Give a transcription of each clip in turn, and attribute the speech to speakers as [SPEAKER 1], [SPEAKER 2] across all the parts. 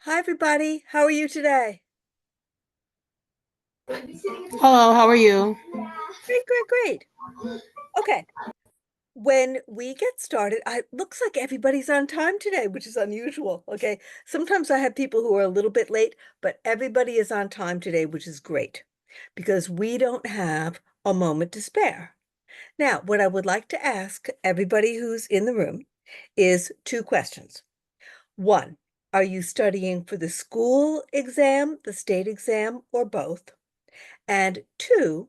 [SPEAKER 1] Hi, everybody. How are you today?
[SPEAKER 2] Hello, how are you?
[SPEAKER 1] Great, great, great. Okay. When we get started, I looks like everybody's on time today, which is unusual. Okay. Sometimes I have people who are a little bit late, but everybody is on time today, which is great because we don't have a moment to spare. Now, what I would like to ask everybody who's in the room is two questions. One, are you studying for the school exam, the state exam, or both? And two,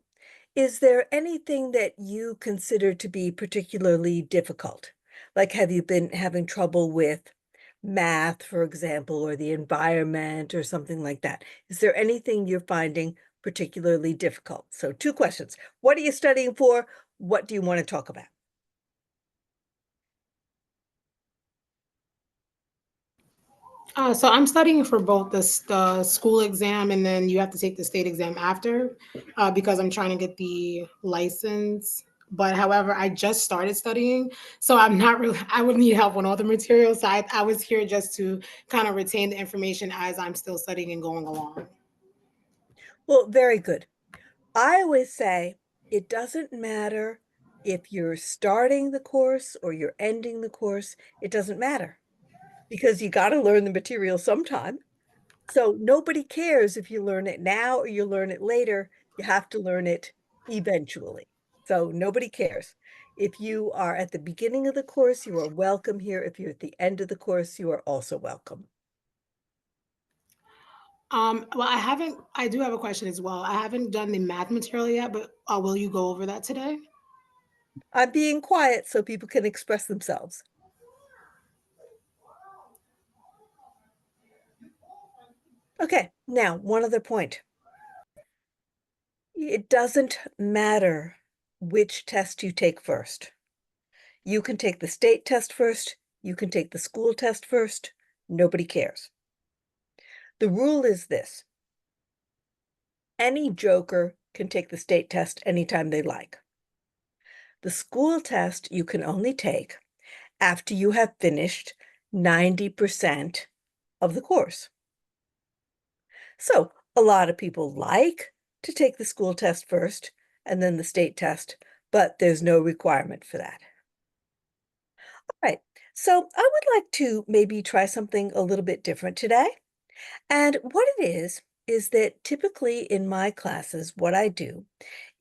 [SPEAKER 1] is there anything that you consider to be particularly difficult? Like, have you been having trouble with math, for example, or the environment or something like that? Is there anything you're finding particularly difficult? So, two questions. What are you studying for? What do you want to talk about?
[SPEAKER 2] So I'm studying for both the school exam and then you have to take the state exam after because I'm trying to get the license. But however, I just started studying, so I'm not really, I would need help on all the materials. So I was here just to kind of retain the information as I'm still studying and going along.
[SPEAKER 1] Well, very good. I always say it doesn't matter if you're starting the course or you're ending the course, it doesn't matter because you got to learn the material sometime. So nobody cares if you learn it now or you learn it later. You have to learn it eventually. So nobody cares. If you are at the beginning of the course, you are welcome here. If you're at the end of the course, you are also welcome.
[SPEAKER 2] Well, I do have a question as well. I haven't done the math material yet, but will you go over that today?
[SPEAKER 1] I'm being quiet so people can express themselves. Okay, now one other point. It doesn't matter which test you take first. You can take the state test first, you can take the school test first. Nobody cares. The rule is this: any joker can take the state test anytime they like. The school test you can only take after you have finished 90% of the course. So a lot of people like to take the school test first and then the state test, but there's no requirement for that. All right, so I would like to maybe try something a little bit different today. And what it is that typically in my classes, what I do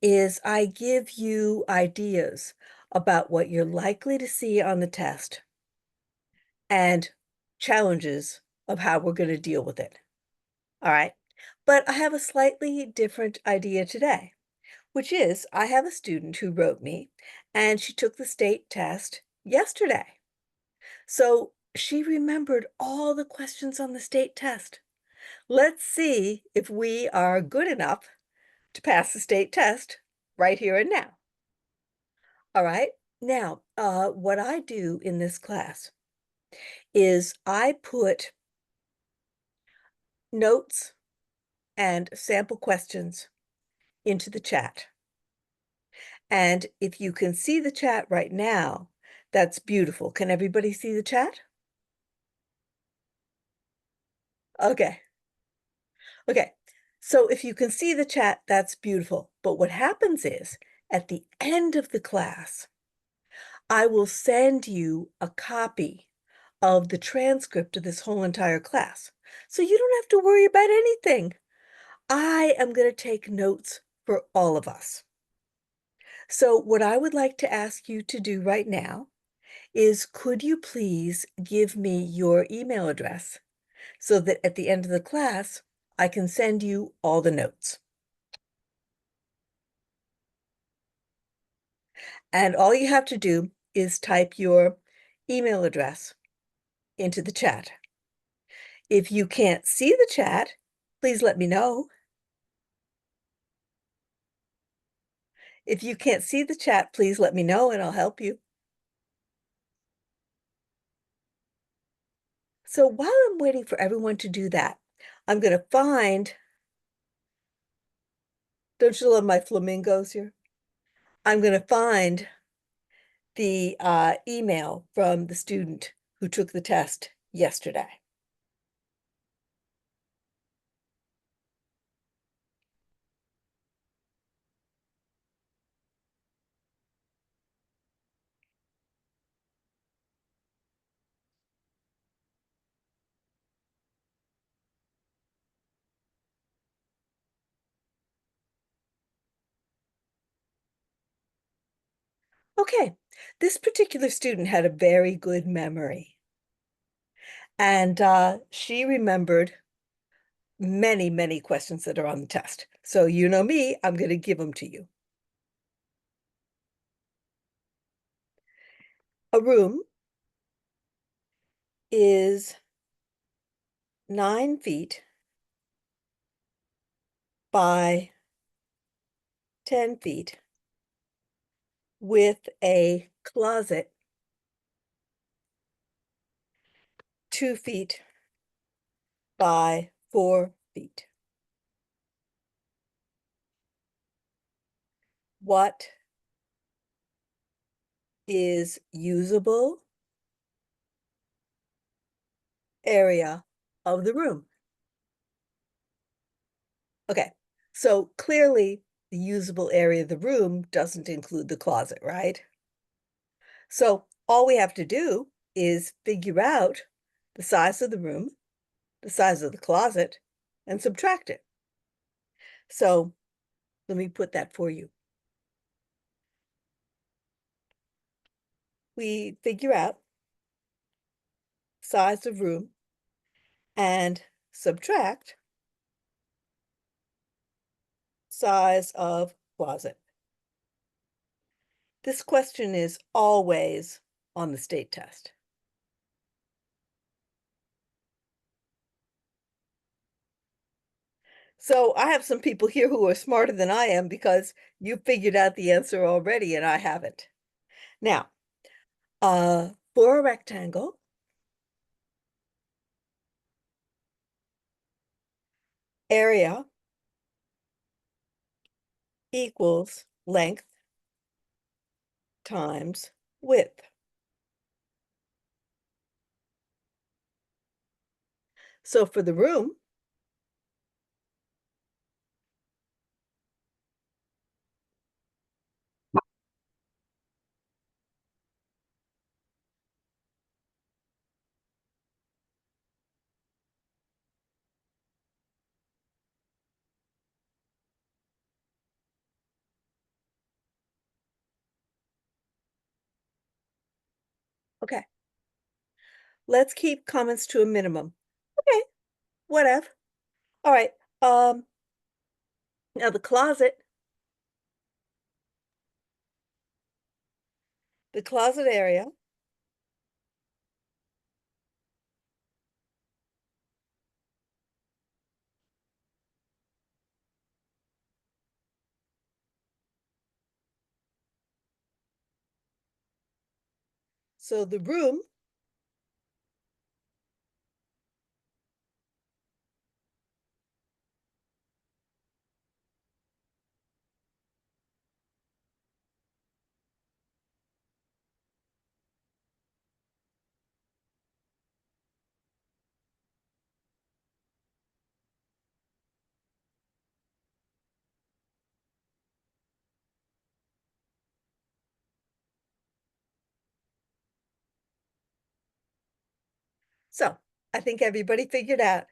[SPEAKER 1] is I give you ideas about what you're likely to see on the test and challenges of how we're going to deal with it. All right. But I have a slightly different idea today, which is I have a student who wrote me and she took the state test yesterday. So she remembered all the questions on the state test. Let's see if we are good enough to pass the state test right here and now. All right. Now, what I do in this class is I put notes and sample questions into the chat. And if you can see the chat right now, that's beautiful. Can everybody see the chat? Okay. Okay. So if you can see the chat, that's beautiful. But what happens is at the end of the class, I will send you a copy of the transcript of this whole entire class. So you don't have to worry about anything. I am going to take notes for all of us. So what I would like to ask you to do right now is could you please give me your email address so that at the end of the class, I can send you all the notes. And all you have to do is type your email address into the chat. If you can't see the chat, please let me know. If you can't see the chat, please let me know and I'll help you. So while I'm waiting for everyone to do that, I'm going to find, don't you love my flamingos here? I'm going to find the email from the student who took the test yesterday. Okay, this particular student had a very good memory. And she remembered many, many questions that are on the test. So you know me, I'm going to give them to you. A room is 9 feet by 10 feet with a closet 2 feet by 4 feet. What is usable area of the room? Okay, so clearly the usable area of the room doesn't include the closet, right? So all we have to do is figure out the size of the room, the size of the closet, and subtract it. So let me put that for you. We figure out size of room and subtract size of closet. This question is always on the state test. So I have some people here who are smarter than I am because you figured out the answer already and I haven't. Now, for a rectangle, area equals length times width. So for the room, okay, let's keep comments to a minimum. Okay, whatever. All right, now the closet area so the room So I think everybody figured out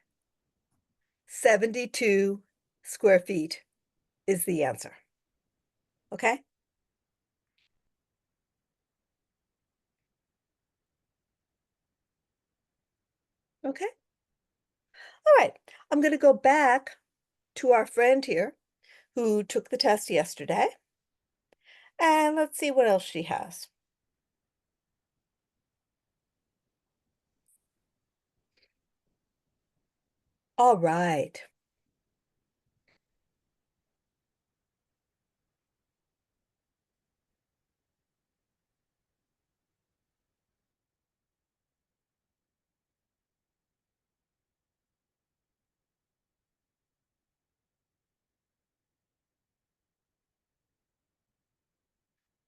[SPEAKER 1] 72 square feet is the answer. Okay? Okay. All right. I'm going to go back to our friend here who took the test yesterday. And let's see what else she has. All right.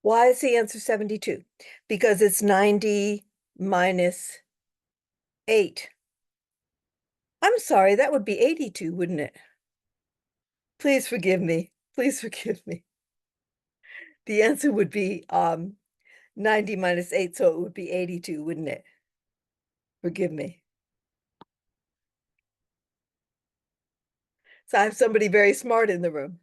[SPEAKER 1] Why is the answer 72? Because it's 90 minus 8. I'm sorry, that would be 82, wouldn't it? Please forgive me. Please forgive me. The answer would be 90 minus 8, so it would be 82, wouldn't it? Forgive me. So I have somebody very smart in the room.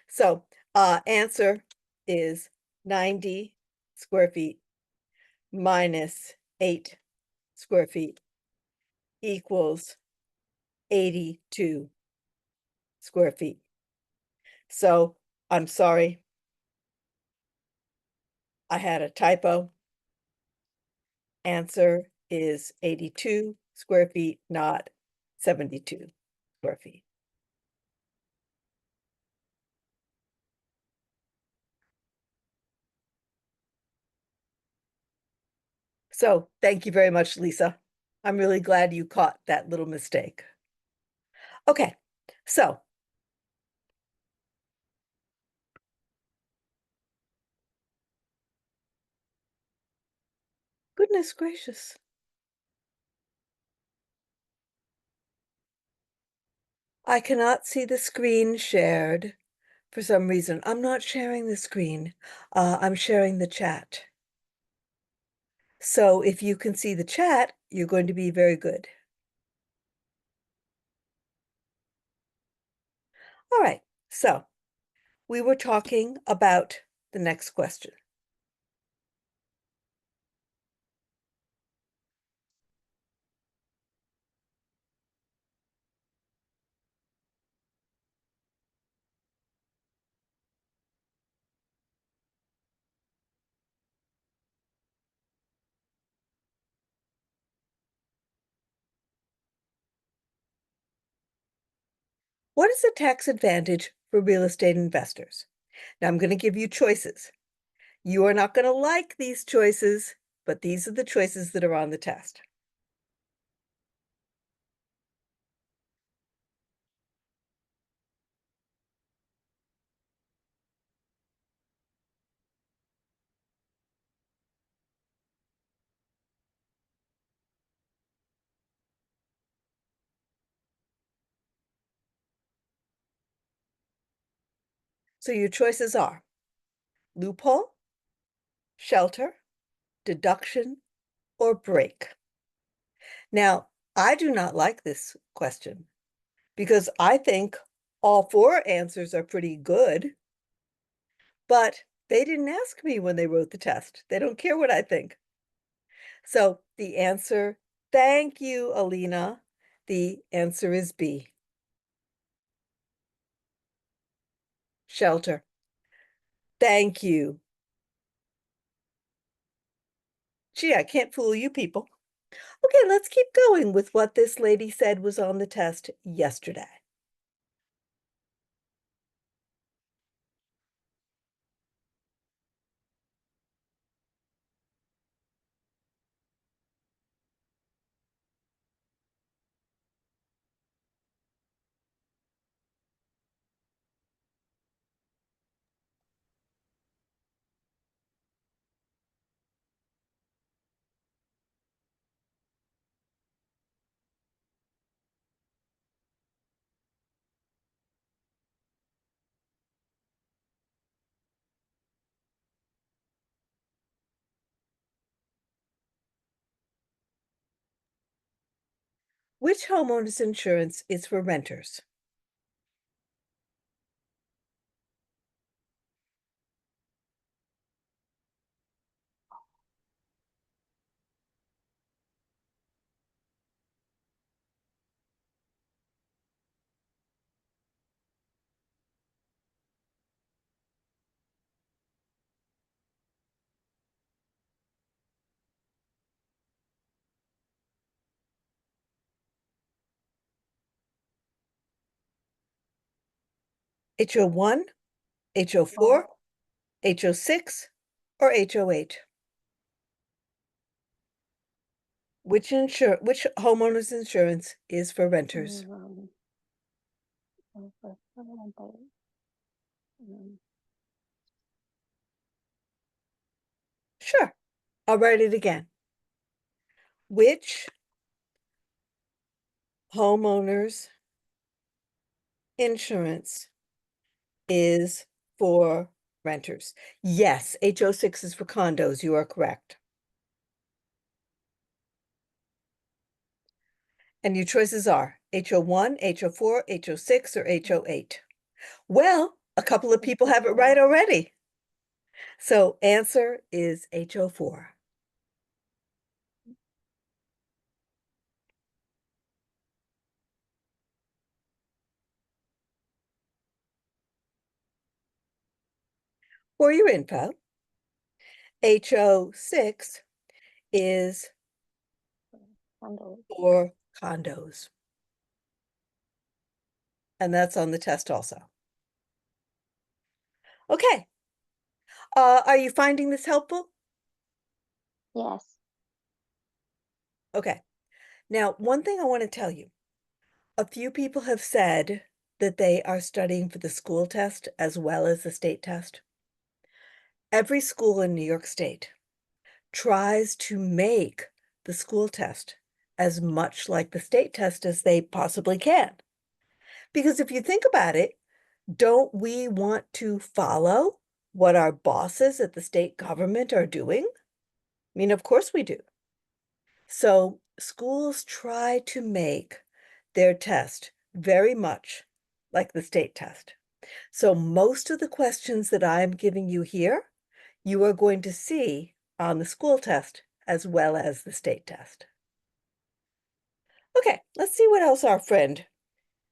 [SPEAKER 1] So answer is 90 square feet minus 8 square feet equals 82 square feet. So I'm sorry, I had a typo. Answer is 82 square feet, not 72 square feet. So thank you very much, Lisa. I'm really glad you caught that little mistake. Okay, so goodness gracious. I cannot see the screen shared for some reason. I'm not sharing the screen. I'm sharing the chat. So if you can see the chat, you're going to be very good. All right, so we were talking about the next question. What is the tax advantage for real estate investors? Now I'm going to give you choices. You are not going to like these choices, but these are the choices that are on the test. So your choices are loophole, shelter, deduction, or break. Now, I do not like this question because I think all four answers are pretty good, but they didn't ask me when they wrote the test. They don't care what I think. So the answer, thank you, Alina. The answer is B. Shelter. Thank you. Gee, I can't fool you people. Okay, let's keep going with what this lady said was on the test yesterday. Which homeowner's insurance is for renters? HO1, HO4, HO6, or HO8? Which homeowner's insurance is for renters? Sure, I'll write it again. Which homeowner's insurance is for renters? Yes, HO6 is for condos. You are correct. And your choices are HO1, HO4, HO6, or HO8. Well, a couple of people have it right already. So answer is HO4. For your info, HO6 is
[SPEAKER 3] Condos.
[SPEAKER 1] for condos. And that's on the test also. Okay. Are you finding this helpful?
[SPEAKER 3] Yes.
[SPEAKER 1] Okay. Now, one thing I want to tell you, a few people have said that they are studying for the school test as well as the state test. Every school in New York State tries to make the school test as much like the state test as they possibly can. Because if you think about it, don't we want to follow what our bosses at the state government are doing? I mean, of course we do. So schools try to make their test very much like the state test. So most of the questions that I'm giving you here, you are going to see on the school test as well as the state test. Okay, let's see what else our friend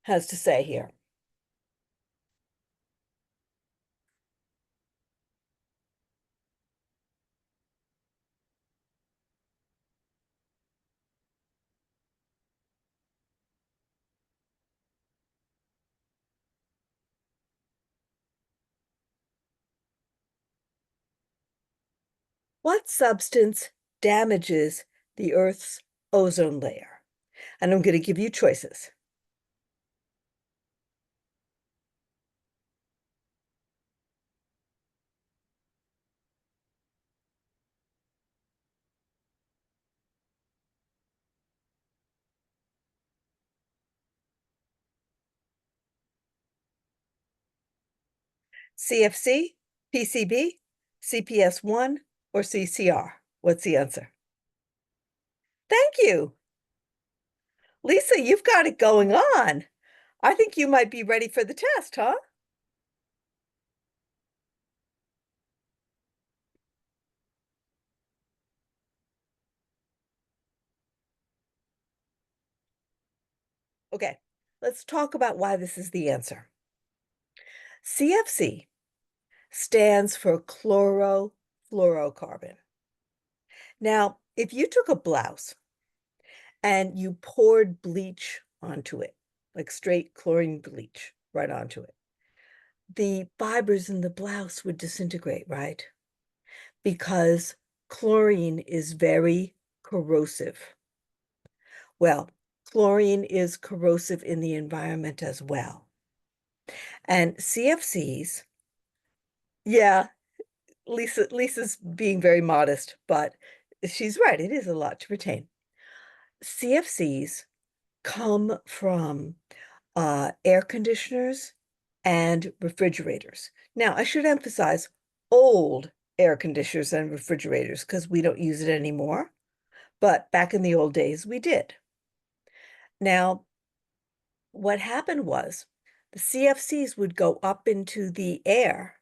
[SPEAKER 1] has to say here. What substance damages the Earth's ozone layer? And I'm going to give you choices. CFC, PCB, CPS1, or CCR? What's the answer? Thank you. Lisa, you've got it going on. I think you might be ready for the test, huh? Okay, let's talk about why this is the answer. CFC stands for chlorofluorocarbon. Now, if you took a blouse and you poured bleach onto it, like straight chlorine bleach right onto it, the fibers in the blouse would disintegrate, right? Because chlorine is very corrosive. Well, chlorine is corrosive in the environment as well. And CFCs, yeah, Lisa's being very modest, but she's right. It is a lot to retain. CFCs come from air conditioners and refrigerators. Now, I should emphasize old air conditioners and refrigerators because we don't use it anymore. But back in the old days, we did. Now, what happened was the CFCs would go up into the air,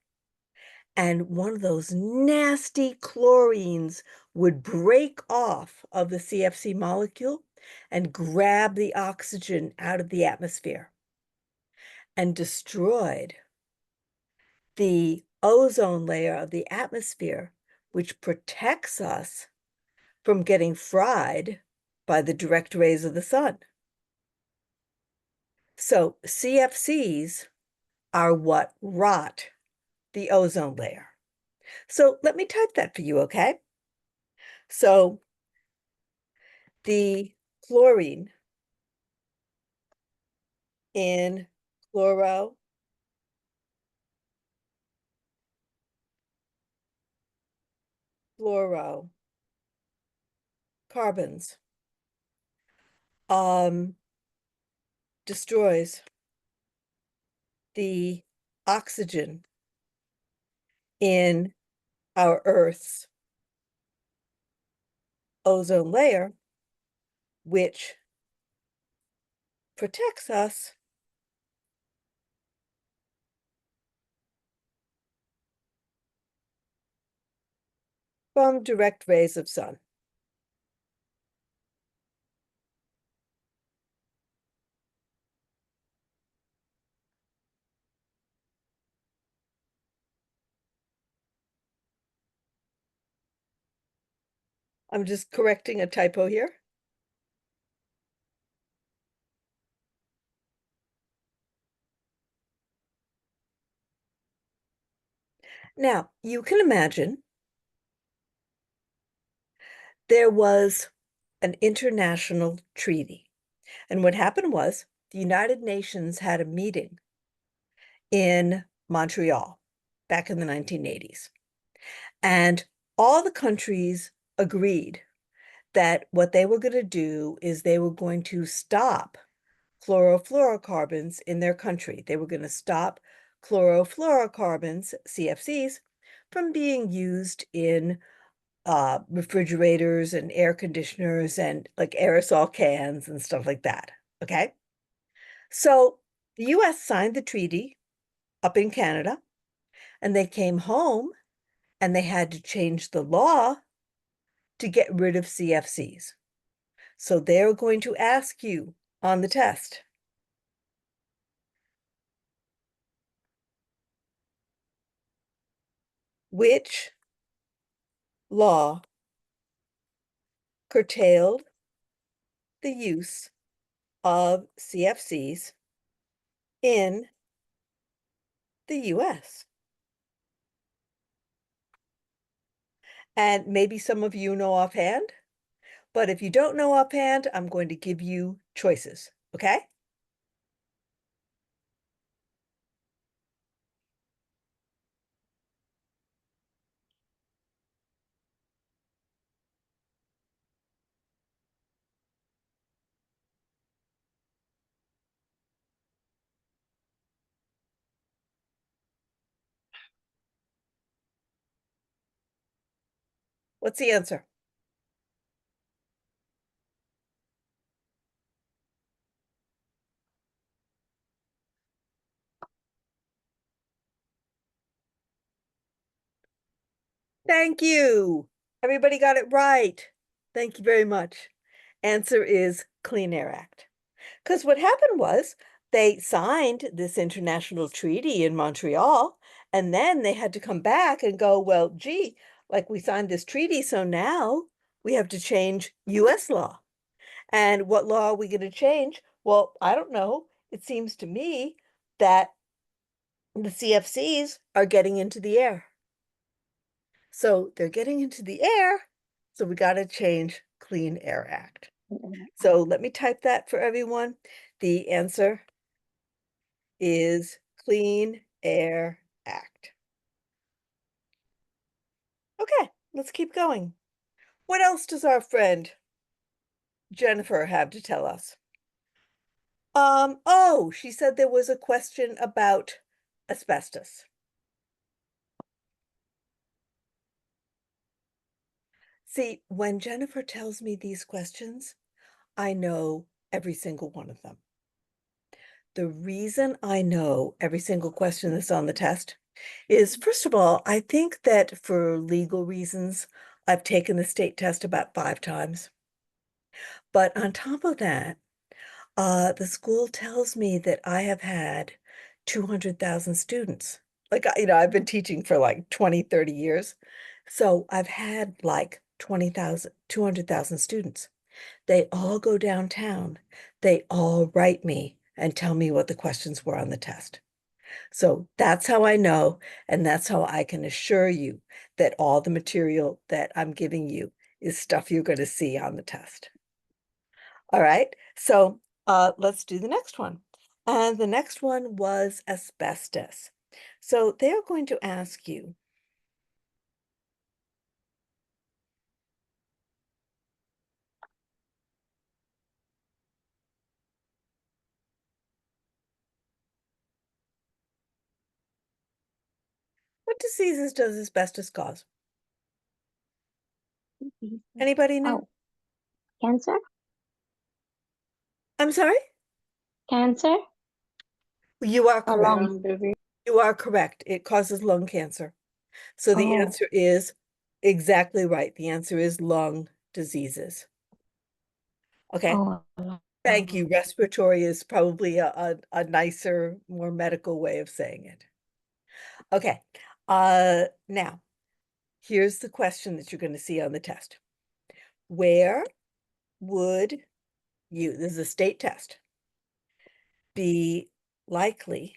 [SPEAKER 1] and one of those nasty chlorines would break off of the CFC molecule and grab the oxygen out of the atmosphere and destroyed the ozone layer of the atmosphere, which protects us from getting fried by the direct rays of the sun. So CFCs are what rot the ozone layer. So let me type that for you, okay? So the chlorine in chlorofluorocarbons destroys the oxygen in our Earth's ozone layer, which protects us from direct rays of sun? I'm just correcting a typo here. Now, you can imagine there was an international treaty. And what happened was the United Nations had a meeting in Montreal back in the 1980s. And all the countries agreed that what they were going to do is they were going to stop chlorofluorocarbons in their country. They were going to stop chlorofluorocarbons, CFCs, from being used in refrigerators and air conditioners and like aerosol cans and stuff like that. Okay. So the US signed the treaty up in Canada, and they came home and they had to change the law to get rid of CFCs. So they're going to ask you on the test, which law curtailed the use of CFCs in the US? And maybe some of you know offhand, but if you don't know offhand, I'm going to give you choices, okay? What's the answer? Thank you. Everybody got it right. Thank you very much. Answer is Clean Air Act. Because what happened was they signed this international treaty in Montreal, and then they had to come back and go, well, gee, like we signed this treaty, so now we have to change US law. And what law are we going to change? Well, I don't know. It seems to me that the CFCs are getting into the air. So they're getting into the air, so we got to change Clean Air Act. So let me type that for everyone. The answer is Clean Air Act. Okay, let's keep going. What else does our friend Jennifer have to tell us? Oh, she said there was a question about asbestos. See, when Jennifer tells me these questions, I know every single one of them. The reason I know every single question that's on the test is, first of all, I think that for legal reasons, I've taken the state test about 5 times. But on top of that, the school tells me that I have had 200,000 students. Like, I've been teaching for like 20, 30 years. So I've had like 20,000, 200,000 students. They all go downtown. They all write me and tell me what the questions were on the test. So that's how I know, and that's how I can assure you that all the material that I'm giving you is stuff you're going to see on the test. All right, so let's do the next one. And the next one was asbestos. So they're going to ask you, what diseases does asbestos cause? Anybody know?
[SPEAKER 3] Oh, cancer?
[SPEAKER 1] I'm sorry?
[SPEAKER 3] Cancer
[SPEAKER 1] You are
[SPEAKER 3] or
[SPEAKER 1] correct.
[SPEAKER 3] lung disease?
[SPEAKER 1] You are correct. It causes lung cancer. So the
[SPEAKER 3] Oh,
[SPEAKER 1] answer is Exactly right. The answer is lung diseases. Okay,
[SPEAKER 3] Oh,
[SPEAKER 1] thank you. Respiratory is probably a nicer, more medical way of saying it. Okay, now, here's the question that you're going to see on the test. Where would you, this is a state test, be likely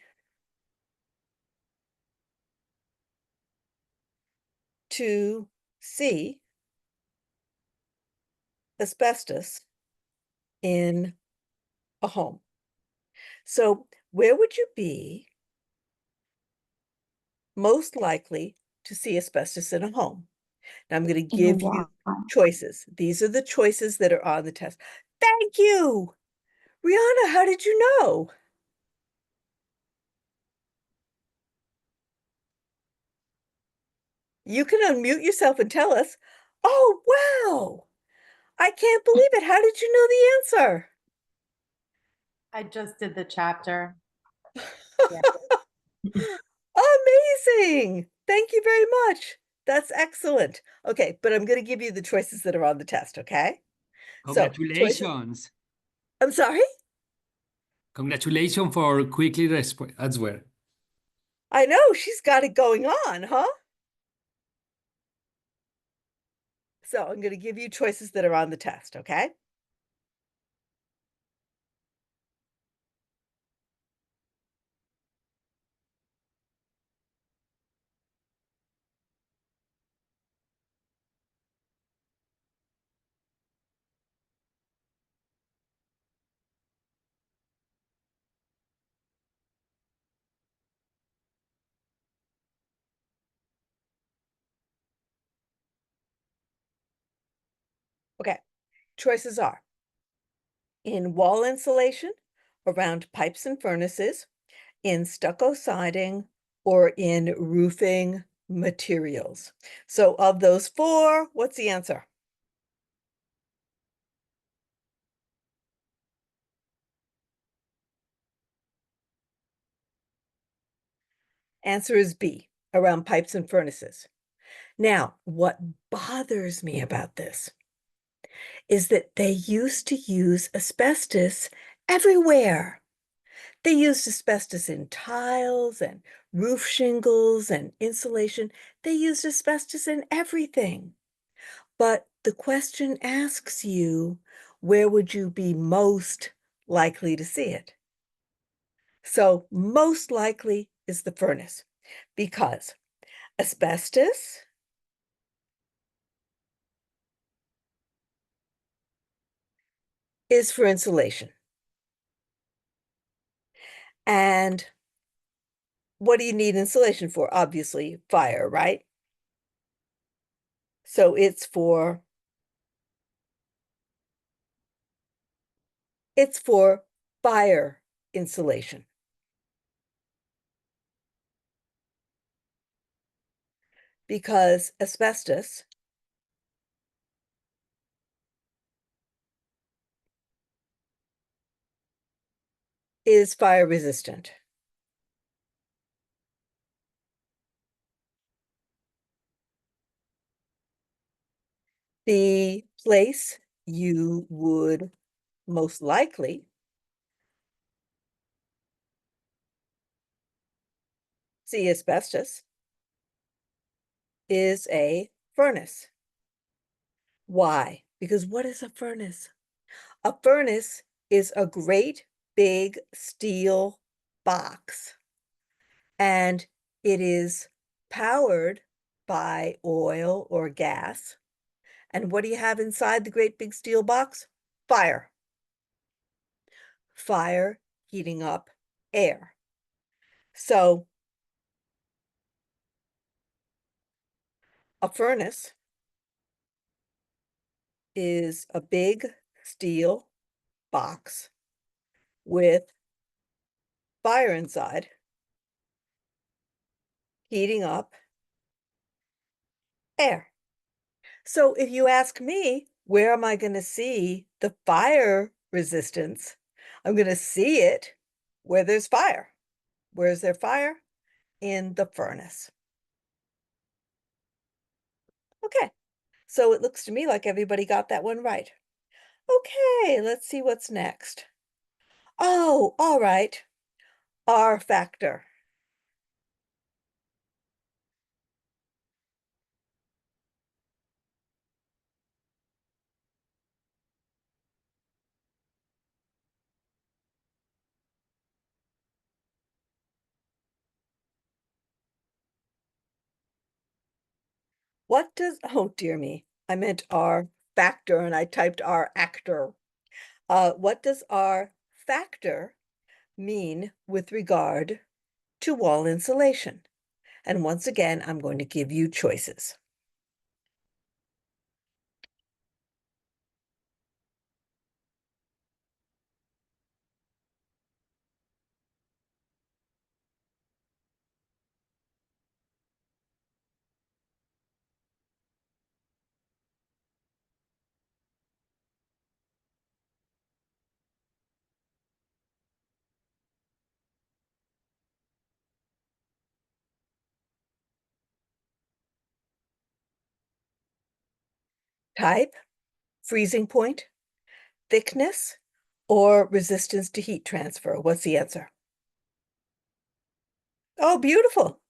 [SPEAKER 1] to see asbestos in a home? So where would you be most likely to see asbestos in a home? Now I'm going to
[SPEAKER 3] in a
[SPEAKER 1] give you
[SPEAKER 3] wall.
[SPEAKER 1] choices. These are the choices that are on the test. Thank you. Rihanna, how did you know? You can unmute yourself and tell us. Oh, wow. I can't believe it. How did you know the answer?
[SPEAKER 4] I just did the chapter. Yeah.
[SPEAKER 1] Amazing. Thank you very much. That's excellent. Okay, but I'm going to give you the choices that are on the test, okay? So, choices.
[SPEAKER 5] Congratulations.
[SPEAKER 1] I'm sorry?
[SPEAKER 5] Congratulations for quickly answer.
[SPEAKER 1] I know, she's got it going on, huh? So, I'm going to give you choices that are on the test, okay? Okay, choices are in wall insulation, around pipes and furnaces, in stucco siding, or in roofing materials. So of those four, what's the answer? Answer is B, around pipes and furnaces. Now, what bothers me about this is that they used to use asbestos everywhere. They used asbestos in tiles and roof shingles and insulation. They used asbestos in everything. But the question asks you, where would you be most likely to see it? So most likely is the furnace because asbestos is for insulation. And what do you need insulation for? Obviously, fire, right? So it's for fire insulation. Because asbestos is fire resistant. The place you would most likely see asbestos is a furnace. Why? Because what is a furnace? A furnace is a great big steel box, and it is powered by oil or gas. And what do you have inside the great big steel box? Fire. Fire heating up air. So a furnace is a big steel box with fire inside, heating up air. So if you ask me, where am I going to see the fire resistance? I'm going to see it where there's fire. Where's there fire? In the furnace. Okay, so it looks to me like everybody got that one right. Okay, let's see what's next. Oh, all right. R factor. What does, oh dear me, I meant R factor and I typed R actor. What does R factor mean with regard to wall insulation? And once again, I'm going to give you choices. Type, freezing point, thickness, or resistance to heat transfer? What's the answer? Oh, beautiful.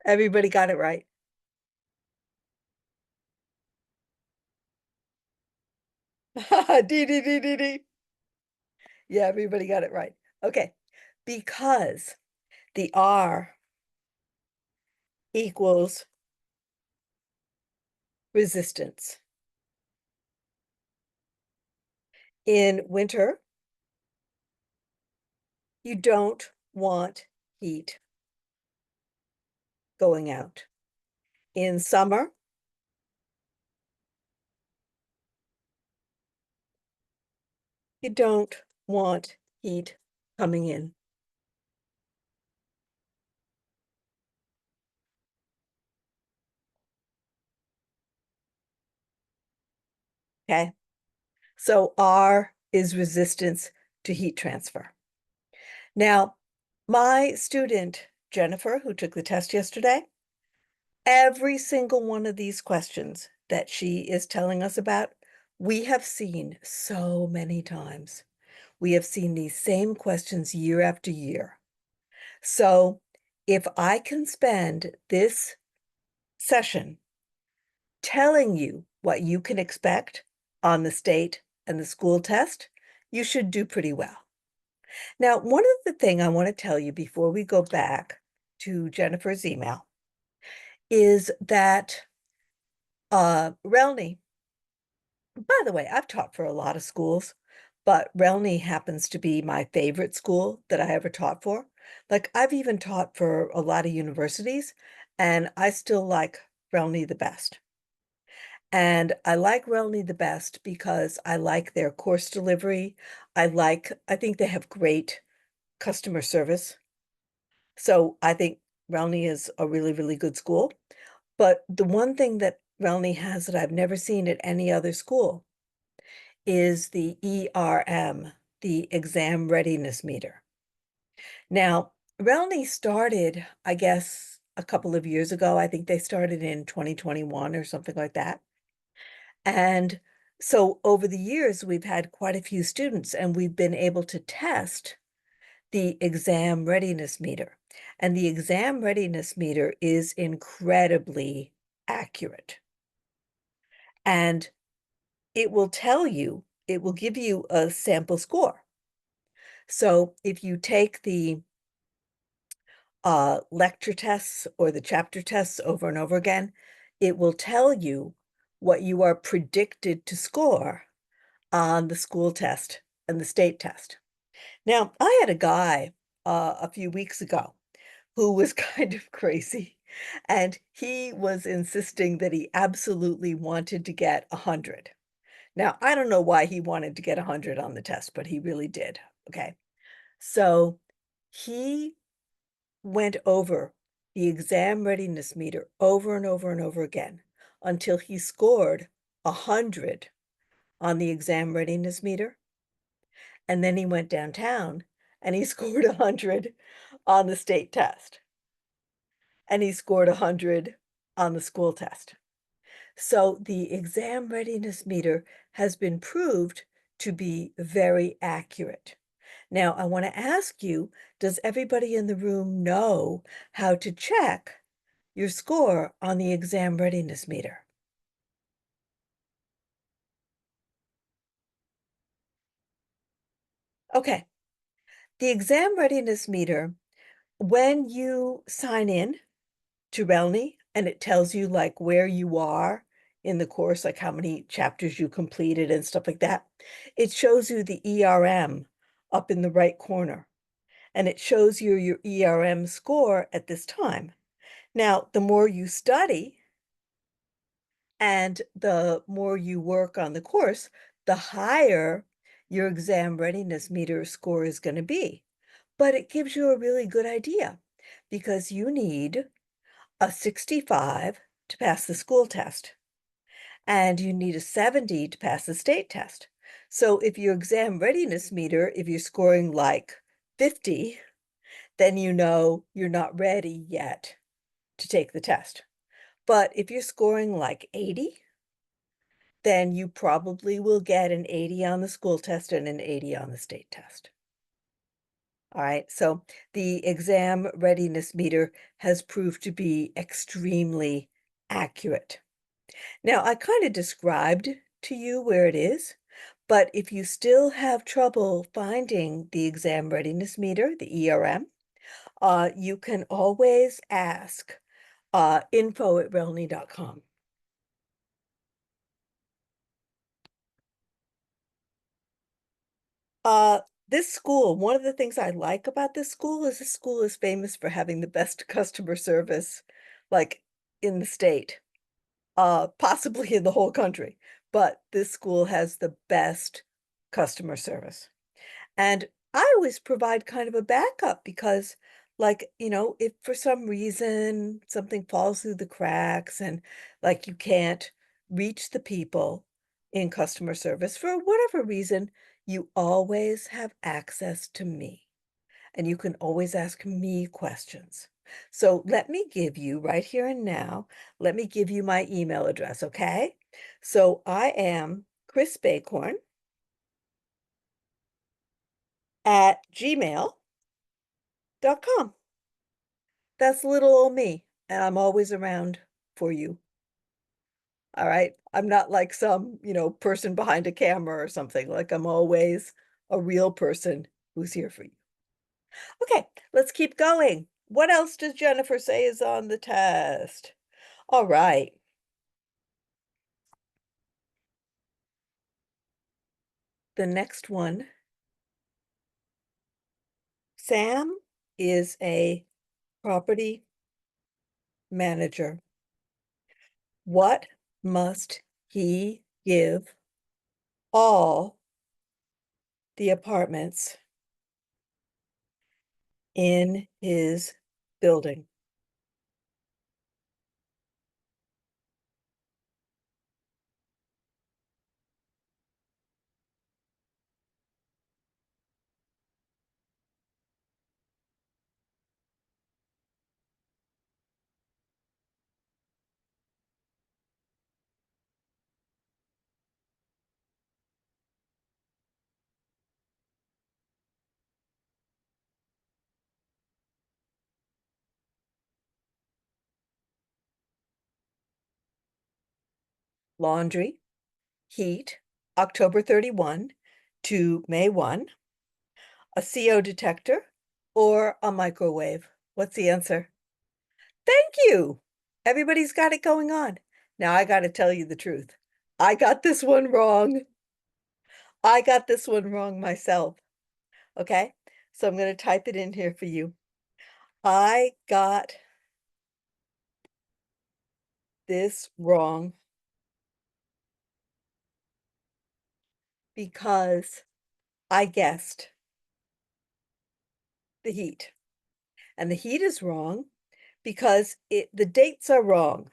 [SPEAKER 1] Everybody got it right. D, D, D, D, D. Yeah, everybody got it right. Okay, because the R equals resistance. In winter, you don't want heat going out. In summer, you don't want heat coming in. Okay, so R is resistance to heat transfer. Now, my student, Jennifer, who took the test yesterday, every single one of these questions that she is telling us about, we have seen so many times. We have seen these same questions year after year. So if I can spend this session telling you what you can expect on the state and the school test, you should do pretty well. Now, one of the things I want to tell you before we go back to Jennifer's email is that RELNY, by the way, I've taught for a lot of schools, but RELNY happens to be my favorite school that I ever taught for. Like, I've even taught for a lot of universities, and I still like RELNY the best. And I like RELNY the best because I like their course delivery. I think they have great customer service. So I think RELNY is a really, really good school. But the one thing that RELNY has that I've never seen at any other school is the ERM, the exam readiness meter. Now, RELNY started, I guess, a couple of years ago. I think they started in 2021 or something like that. And so over the years, we've had quite a few students and we've been able to test the exam readiness meter. And the exam readiness meter is incredibly accurate. And it will tell you, it will give you a sample score. So if you take the lecture tests or the chapter tests over and over again, it will tell you what you are predicted to score on the school test and the state test. Now, I had a guy a few weeks ago who was kind of crazy, and he was insisting that he absolutely wanted to get 100. Now, I don't know why he wanted to get 100 on the test, but he really did. Okay. So he went over the exam readiness meter over and over and over again until he scored 100 on the exam readiness meter. And then he went downtown and he scored 100 on the state test. and he scored 100 on the school test. So the exam readiness meter has been proved to be very accurate. Now, I want to ask you, does everybody in the room know how to check your score on the exam readiness meter? Okay, the exam readiness meter, when you sign in to RELNY and it tells you like where you are in the course, like how many chapters you completed and stuff like that, it shows you the ERM up in the right corner. And it shows you your ERM score at this time. Now, the more you study and the more you work on the course, the higher your exam readiness meter score is going to be. But it gives you a really good idea because you need a 65 to pass the school test, and you need a 70 to pass the state test. So if your exam readiness meter, if you're scoring like 50, then you know you're not ready yet to take the test. But if you're scoring like 80, then you probably will get an 80 on the school test and an 80 on the state test. All right, so the exam readiness meter has proved to be extremely accurate. Now, I kind of described to you where it is, but if you still have trouble finding the exam readiness meter, the ERM, you can always ask info@relny.com. This school, one of the things I like about this school is famous for having the best customer service, like, in the state, possibly in the whole country, but this school has the best customer service. And I always provide kind of a backup because, like, if for some reason something falls through the cracks and like you can't reach the people in customer service for whatever reason, you always have access to me and you can always ask me questions. So let me give you right here and now, let me give you my email address, okay? So I am Chris Bacorn at gmail.com. That's little old me, and I'm always around for you. All right. I'm not like some, person behind a camera or something. Like I'm always a real person who's here for you. Okay, let's keep going. What else does Jennifer say is on the test? All right. The next one. Sam is a property manager. What must he give all the apartments in his building? Laundry, heat, October 31 to May 1, a CO detector, or a microwave? What's the answer? Thank you. Everybody's got it going on. Now I got to tell you the truth. I got this one wrong. I got this one wrong myself. Okay, so I'm going to type it in here for you. I got this wrong because I guessed the heat. And the heat is wrong because the dates are wrong.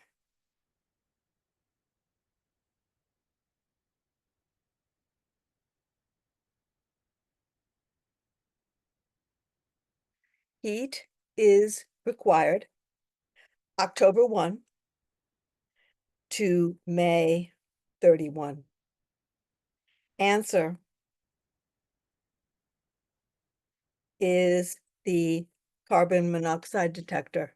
[SPEAKER 1] Heat is required October 1 to May 31. Answer is the carbon monoxide detector.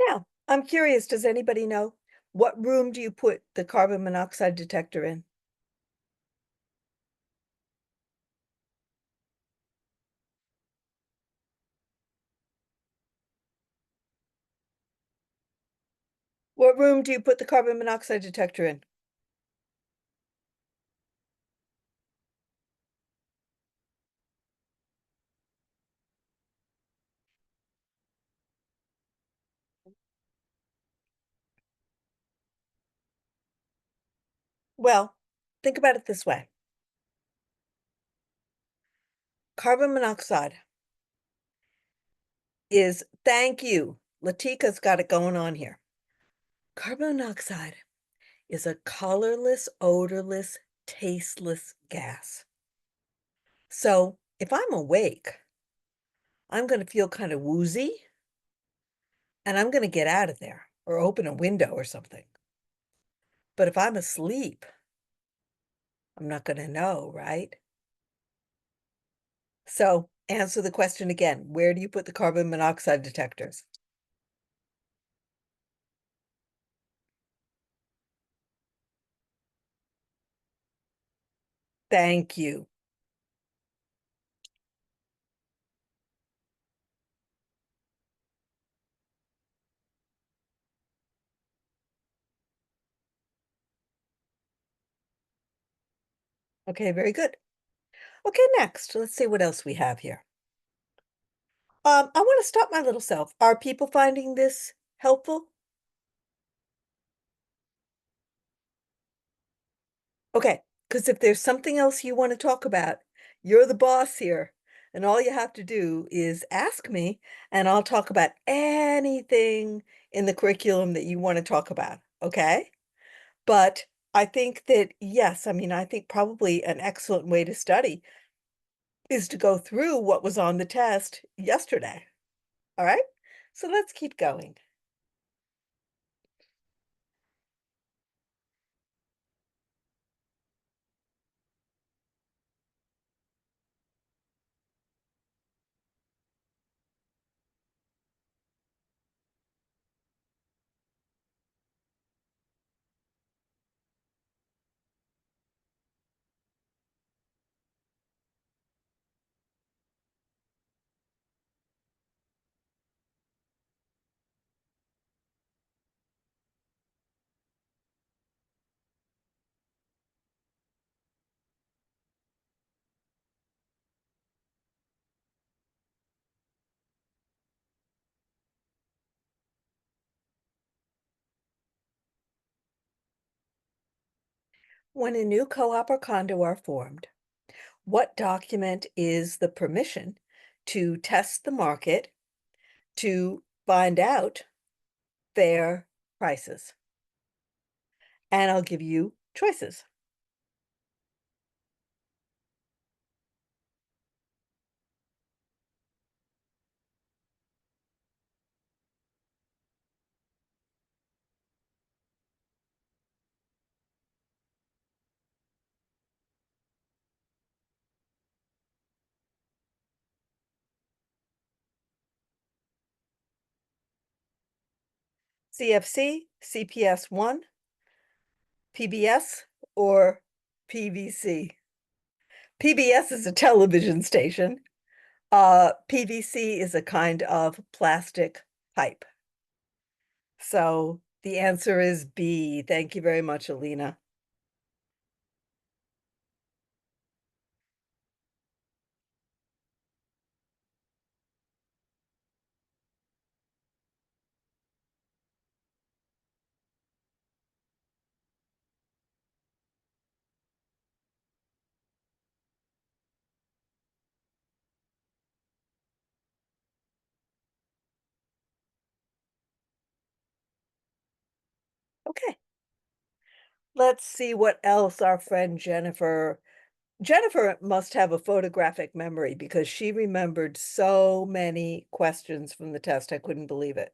[SPEAKER 1] Now, I'm curious, does anybody know what room do you put the carbon monoxide detector in? What room do you put the carbon monoxide detector in? Well, think about it this way. Carbon monoxide is, thank you, Latika's got it going on here. Carbon monoxide is a colorless, odorless, tasteless gas. So if I'm awake, I'm going to feel kind of woozy and I'm going to get out of there or open a window or something. But if I'm asleep, I'm not going to know, right? So answer the question again. Where do you put the carbon monoxide detectors? Thank you. Okay, very good. Okay, next, let's see what else we have here. I want to stop my little self. Are people finding this helpful? Okay, because if there's something else you want to talk about, you're the boss here. And all you have to do is ask me, and I'll talk about anything in the curriculum that you want to talk about. Okay? But I think that, yes, I mean, I think probably an excellent way to study is to go through what was on the test yesterday. All right? So let's keep going. When a new co-op or condo are formed, what document is the permission to test the market to find out fair prices? And I'll give you choices. CFC, CPS 1, PBS, or PVC? PBS is a television station. PVC is a kind of plastic pipe. So the answer is B. Thank you very much, Alina. Okay. Let's see what else our friend Jennifer must have a photographic memory because she remembered so many questions from the test. I couldn't believe it.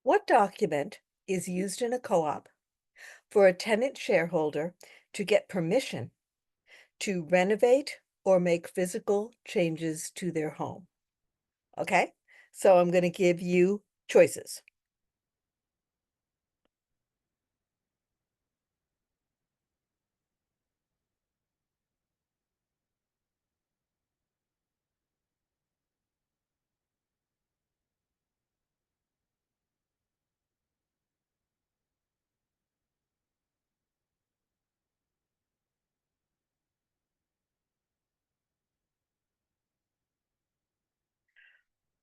[SPEAKER 1] What document is used in a co-op for a tenant shareholder to get permission to renovate or make physical changes to their home? Okay, so I'm going to give you choices.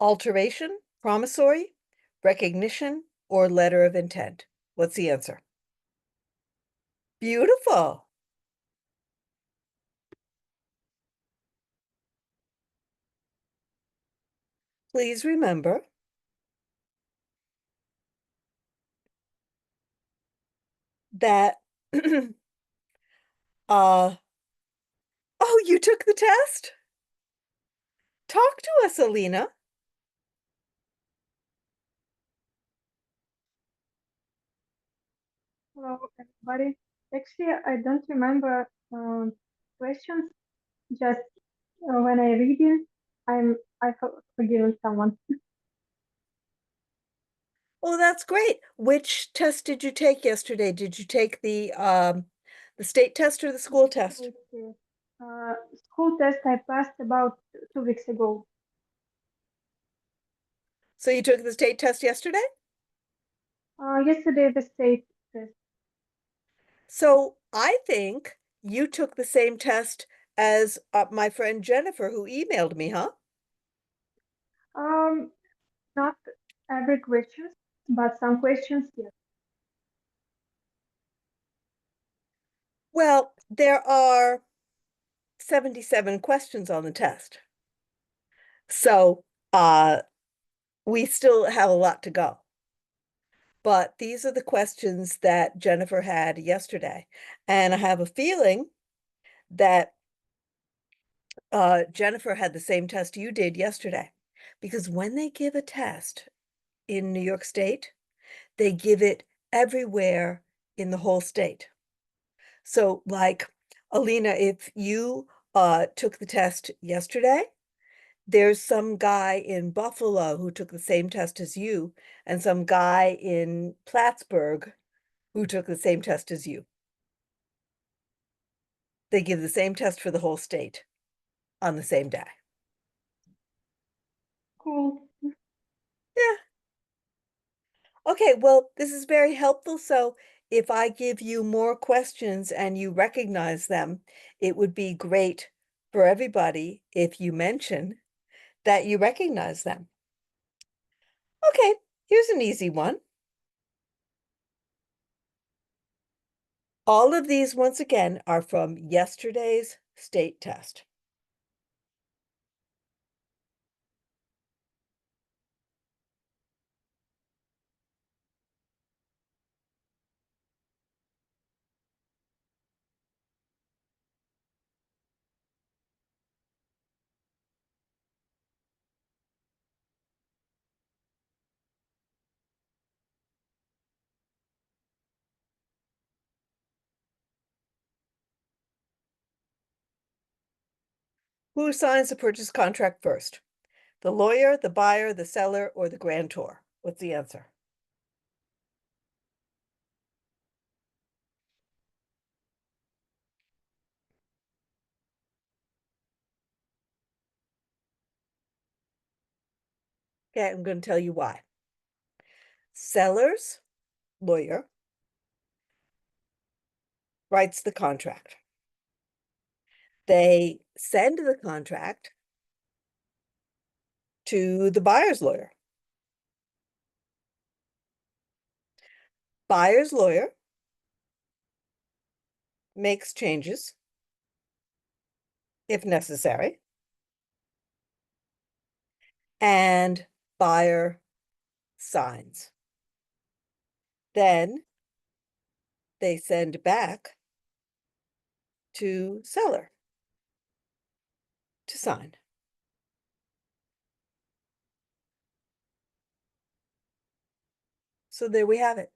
[SPEAKER 1] Alteration, promissory, recognition, or letter of intent? What's the answer? Beautiful. Please remember that oh, you took the test? Talk to us, Alina.
[SPEAKER 6] Hello, everybody. Actually, I don't remember questions. Just when I read it, I forgiven someone.
[SPEAKER 1] Oh, that's great. Which test did you take yesterday? Did you take the state test or the school test?
[SPEAKER 6] With school test I passed about 2 weeks ago.
[SPEAKER 1] So you took the state test yesterday?
[SPEAKER 6] Yesterday the state test.
[SPEAKER 1] So I think you took the same test as my friend Jennifer who emailed me, huh?
[SPEAKER 6] Um, Not every questions, but some questions, yes.
[SPEAKER 1] Well, there are 77 questions on the test. So we still have a lot to go. But these are the questions that Jennifer had yesterday. And I have a feeling that Jennifer had the same test you did yesterday. Because when they give a test in New York State, they give it everywhere in the whole state. So like, Alina, if you took the test yesterday, there's some guy in Buffalo who took the same test as you, and some guy in Plattsburgh who took the same test as you. They give the same test for the whole state on the same day.
[SPEAKER 6] Cool.
[SPEAKER 1] Yeah. Okay, well, this is very helpful. So if I give you more questions and you recognize them, it would be great for everybody if you mention that you recognize them. Okay, here's an easy one. All of these, once again, are from yesterday's state test. Who signs the purchase contract first? The lawyer, the buyer, the seller, or the grantor? What's the answer? Okay, I'm going to tell you why. Seller's lawyer writes the contract. They send the contract to the buyer's lawyer. Buyer's lawyer makes changes if necessary, and buyer signs. Then they send back to seller to sign. So there we have it.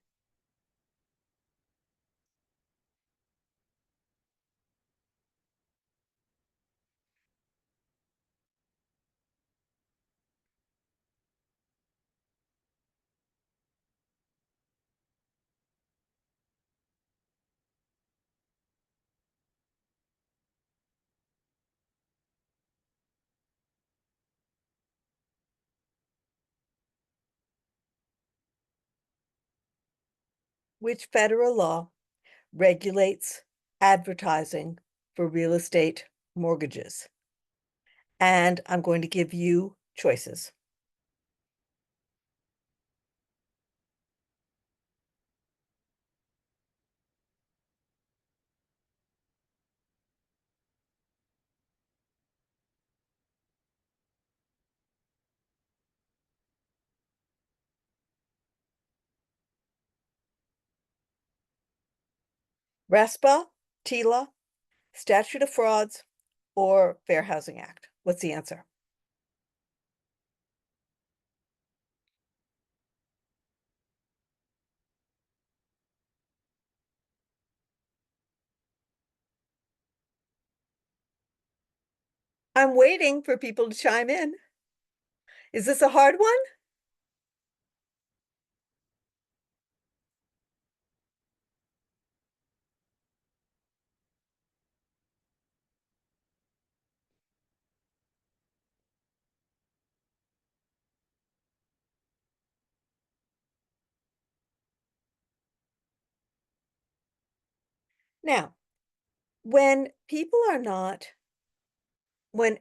[SPEAKER 1] Which federal law regulates advertising for real estate mortgages? And I'm going to give you choices. RESPA, TILA, Statute of Frauds, or Fair Housing Act? What's the answer? I'm waiting for people to chime in. Is this a hard one? Now, when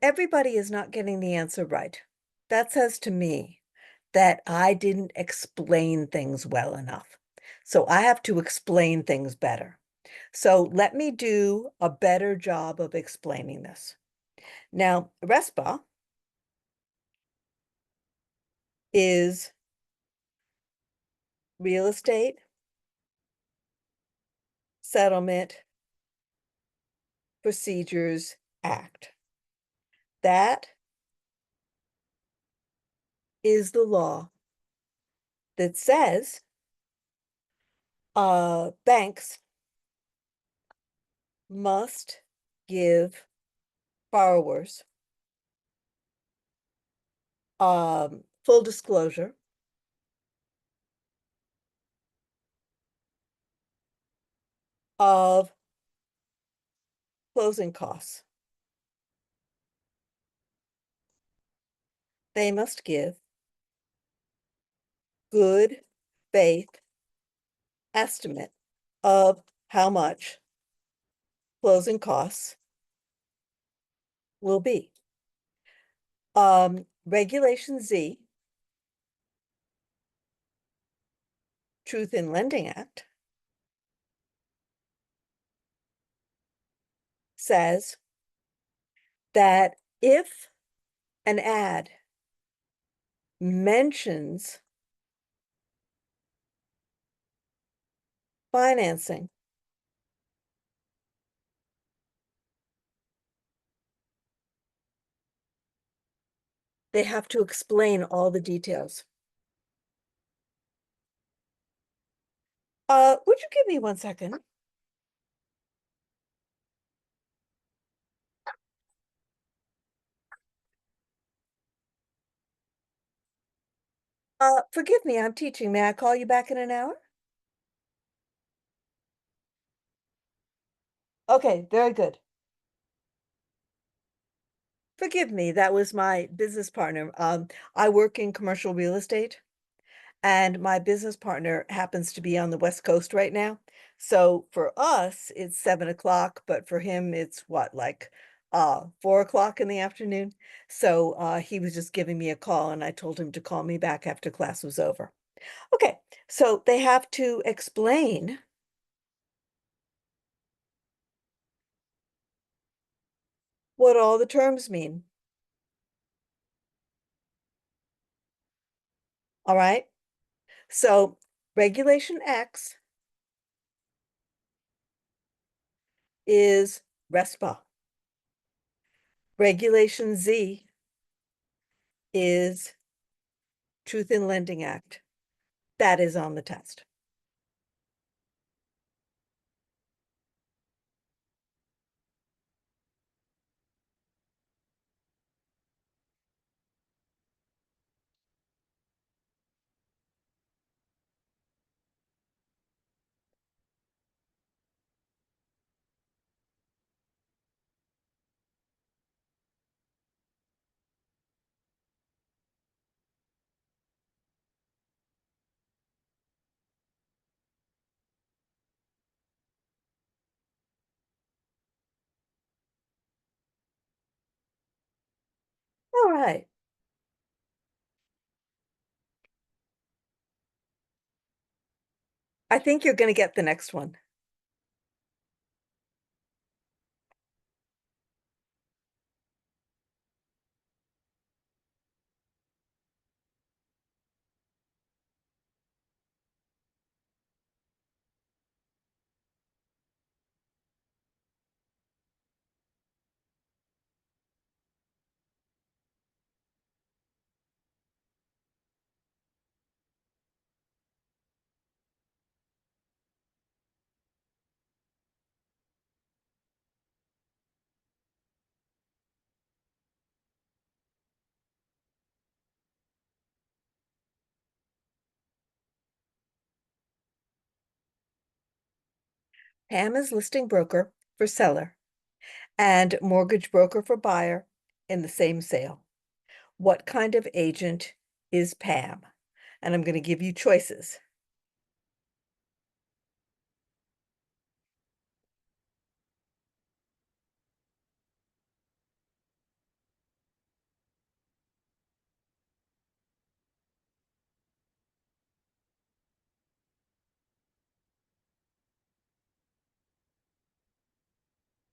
[SPEAKER 1] everybody is not getting the answer right, that says to me that I didn't explain things well enough. So I have to explain things better. So let me do a better job of explaining this. Now, RESPA is Real Estate Settlement Procedures Act. That is the law that says banks must give borrowers full disclosure of closing costs. They must give good faith estimate of how much closing costs will be. Regulation Z, Truth in Lending Act, says that if an ad mentions financing, they have to explain all the details. Would you give me 1 second? Forgive me, I'm teaching. May I call you back in an hour? Okay, very good. Forgive me, that was my business partner. I work in commercial real estate, and my business partner happens to be on the West Coast right now. So for us, it's 7 o'clock, but for him, it's what, like 4 o'clock in the afternoon. So he was just giving me a call, and I told him to call me back after class was over. Okay, so they have to explain what all the terms mean. All right. So Regulation X is RESPA. Regulation Z is Truth in Lending Act. That is on the test. All right. I think you're going to get the next one. Pam is listing broker for seller and mortgage broker for buyer in the same sale. What kind of agent is Pam? And I'm going to give you choices.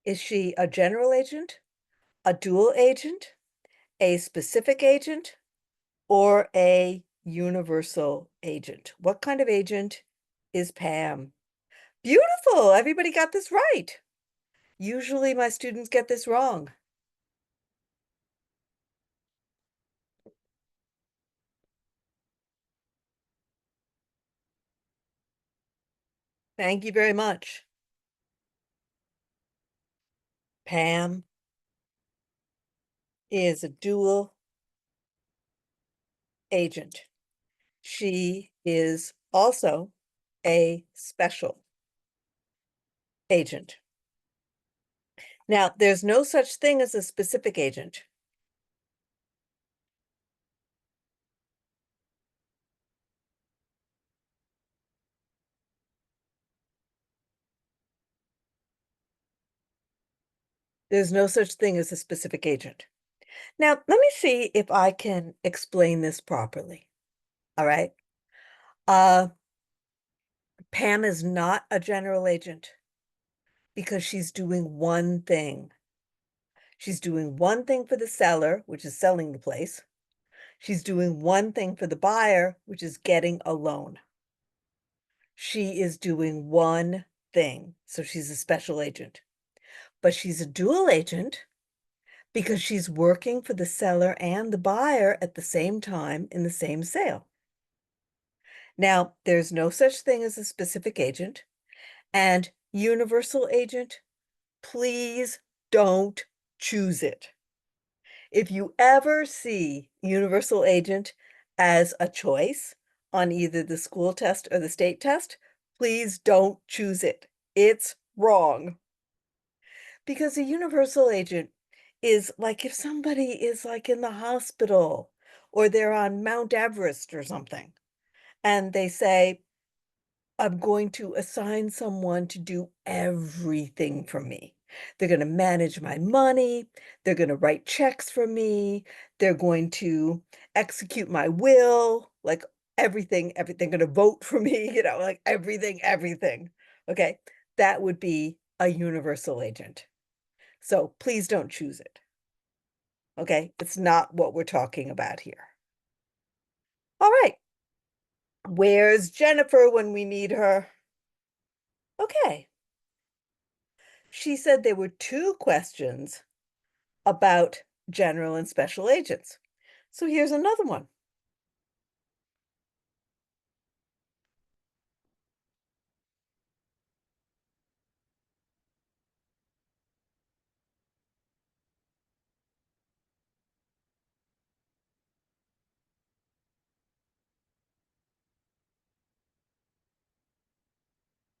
[SPEAKER 1] Is she a general agent, a dual agent, a specific agent, or a universal agent? What kind of agent is Pam? Beautiful. Everybody got this right. Usually my students get this wrong. Thank you very much. Pam is a dual agent. She is also a special agent. Now, there's no such thing as a specific agent. There's no such thing as a specific agent. Now, let me see if I can explain this properly. All right. Pam is not a general agent because she's doing one thing. She's doing one thing for the seller, which is selling the place. She's doing one thing for the buyer, which is getting a loan. She is doing one thing, so she's a special agent. But she's a dual agent because she's working for the seller and the buyer at the same time in the same sale. Now, there's no such thing as a specific agent, and universal agent, please don't choose it. If you ever see universal agent as a choice on either the school test or the state test, please don't choose it. It's wrong. Because a universal agent is like if somebody is like in the hospital or they're on Mount Everest or something, and they say, I'm going to assign someone to do everything for me. They're going to manage my money. They're going to write checks for me. They're going to execute my will, like everything, going to vote for me, like everything. Okay. That would be a universal agent. So please don't choose it. Okay. It's not what we're talking about here. All right. Where's Jennifer when we need her? Okay. She said there were 2 questions about general and special agents. So here's another one.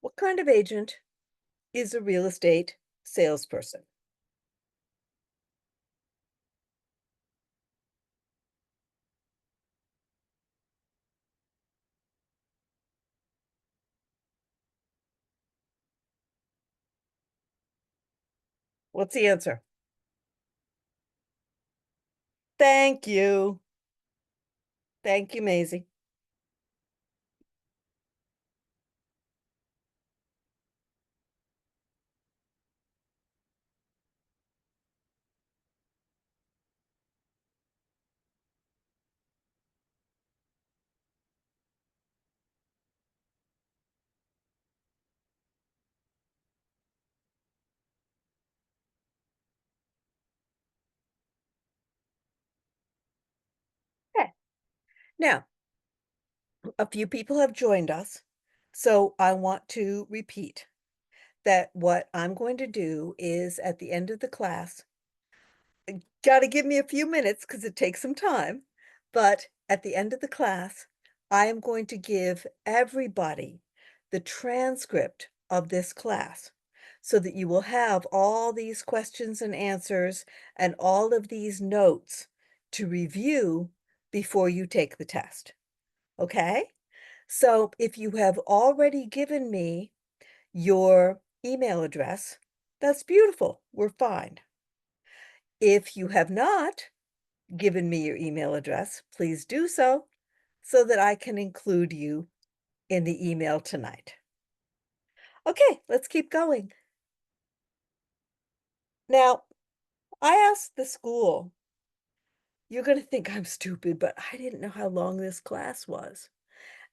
[SPEAKER 1] What kind of agent is a real estate salesperson? What's the answer? Thank you. Thank you, Maisie. Okay. Now, a few people have joined us, so I want to repeat that what I'm going to do is at the end of the class, gotta give me a few minutes because it takes some time, but at the end of the class, I am going to give everybody the transcript of this class so that you will have all these questions and answers and all of these notes to review before you take the test. Okay? So if you have already given me your email address, that's beautiful. We're fine. If you have not given me your email address, please do so that I can include you in the email tonight. Okay, let's keep going. Now, I asked the school, you're going to think I'm stupid, but I didn't know how long this class was.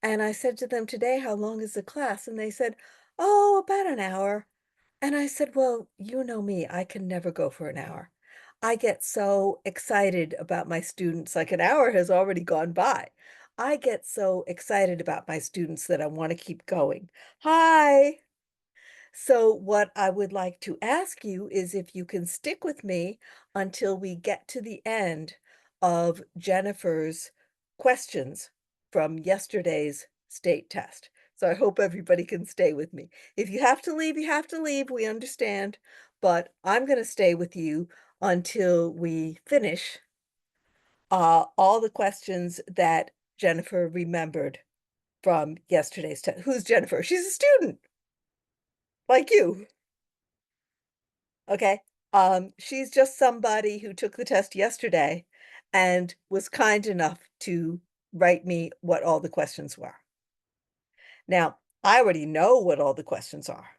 [SPEAKER 1] And I said to them today, how long is the class? And they said, oh, about an hour. And I said, well, you know me, I can never go for an hour. I get so excited about my students, like an hour has already gone by. I get so excited about my students that I want to keep going. Hi. So what I would like to ask you is if you can stick with me until we get to the end of Jennifer's questions from yesterday's state test. So I hope everybody can stay with me. If you have to leave, you have to leave. We understand. But I'm going to stay with you until we finish all the questions that Jennifer remembered from yesterday's test. Who's Jennifer? She's a student like you. Okay. She's just somebody who took the test yesterday and was kind enough to write me what all the questions were. Now, I already know what all the questions are,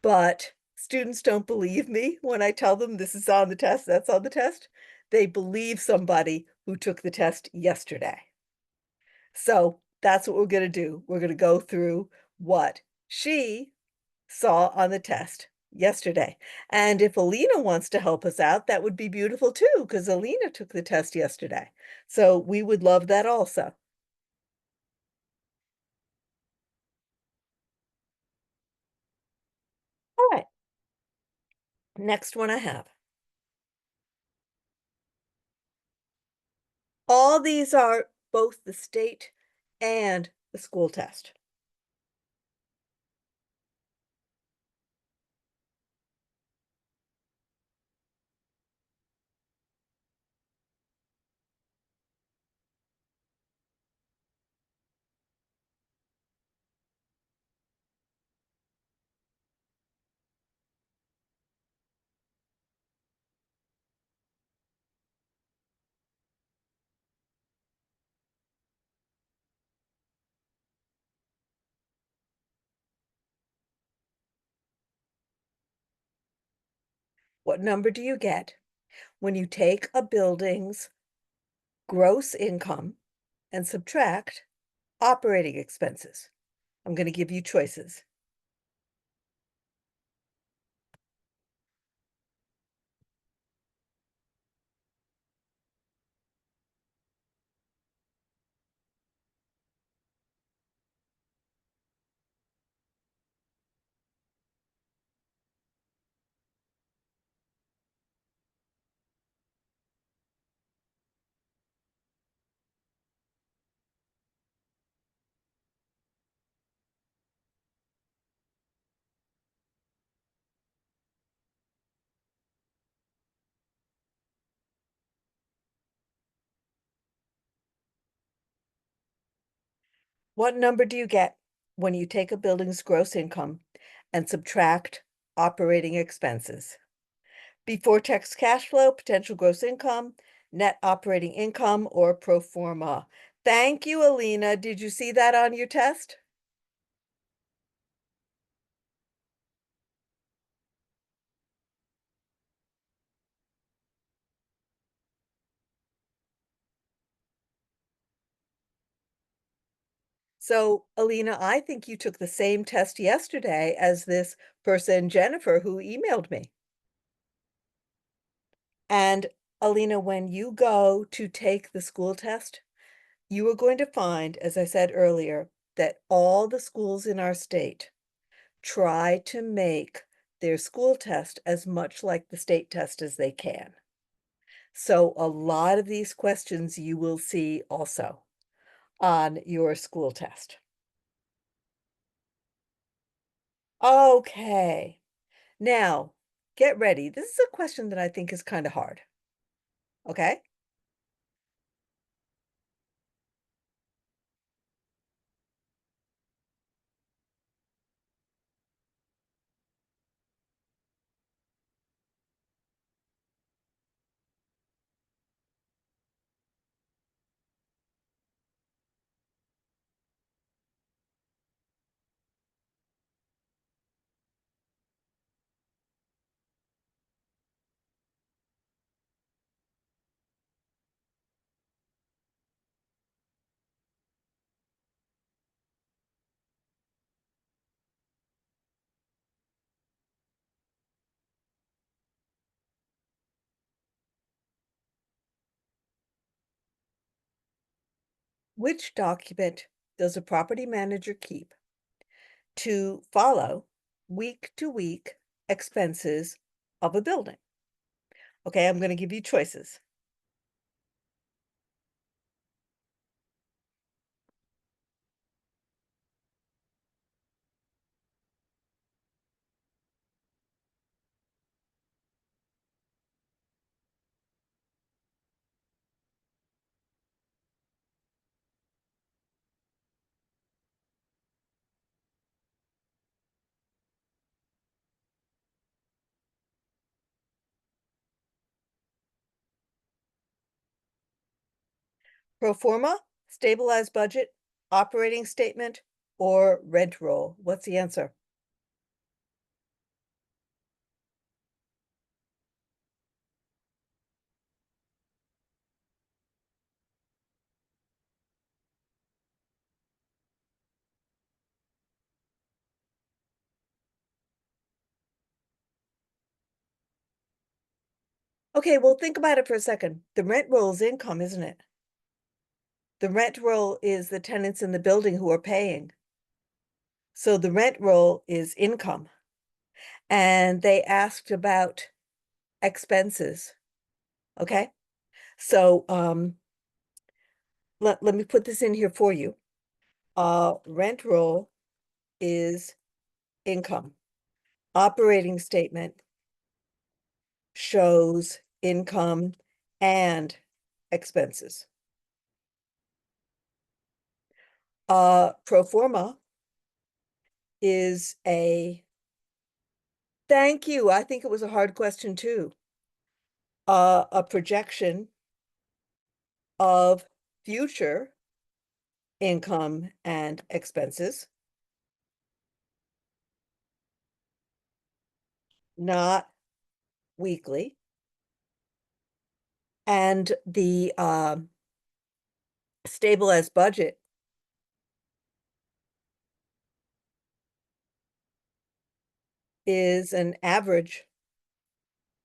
[SPEAKER 1] but students don't believe me when I tell them this is on the test, that's on the test. They believe somebody who took the test yesterday. So that's what we're going to do. We're going to go through what she saw on the test yesterday. And if Alina wants to help us out, that would be beautiful too, because Alina took the test yesterday. So we would love that also. All right. Next one I have. All these are both the state and the school test. What number do you get when you take a building's gross income and subtract operating expenses? I'm going to give you choices. What number do you get when you take a building's gross income and subtract operating expenses? Before tax cash flow, potential gross income, net operating income, or pro forma? Thank you, Alina. Did you see that on your test? So, Alina, I think you took the same test yesterday as this person, Jennifer, who emailed me. And Alina, when you go to take the school test, you are going to find, as I said earlier, that all the schools in our state try to make their school test as much like the state test as they can. So a lot of these questions you will see also on your school test. Okay, now get ready. This is a question that I think is kind of hard. Okay? Which document does a property manager keep to follow week-to-week expenses of a building? Okay, I'm going to give you choices. Pro forma, stabilized budget, operating statement, or rent roll? What's the answer? Okay, well, think about it for a second. The rent roll is income, isn't it? The rent roll is the tenants in the building who are paying. So the rent roll is income. And they asked about expenses. Okay? So let me put this in here for you. Rent roll is income. Operating statement shows income and expenses. Pro forma is thank you. I think it was a hard question too. A projection of future income and expenses, not weekly. And the stabilized budget is an average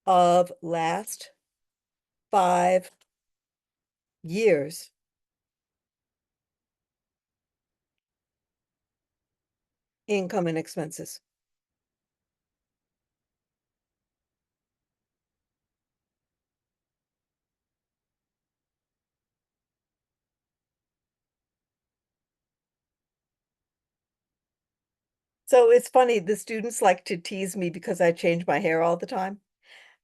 [SPEAKER 1] of last 5 years income and expenses. So it's funny, the students like to tease me because I change my hair all the time.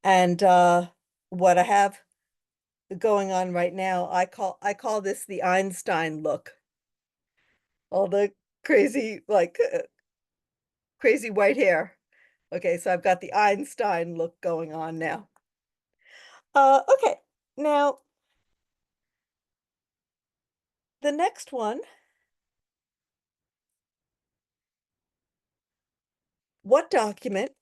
[SPEAKER 1] And what I have going on right now, I call this the Einstein look. All the crazy, like crazy white hair. Okay, so I've got the Einstein look going on now. Okay, now the next one. What document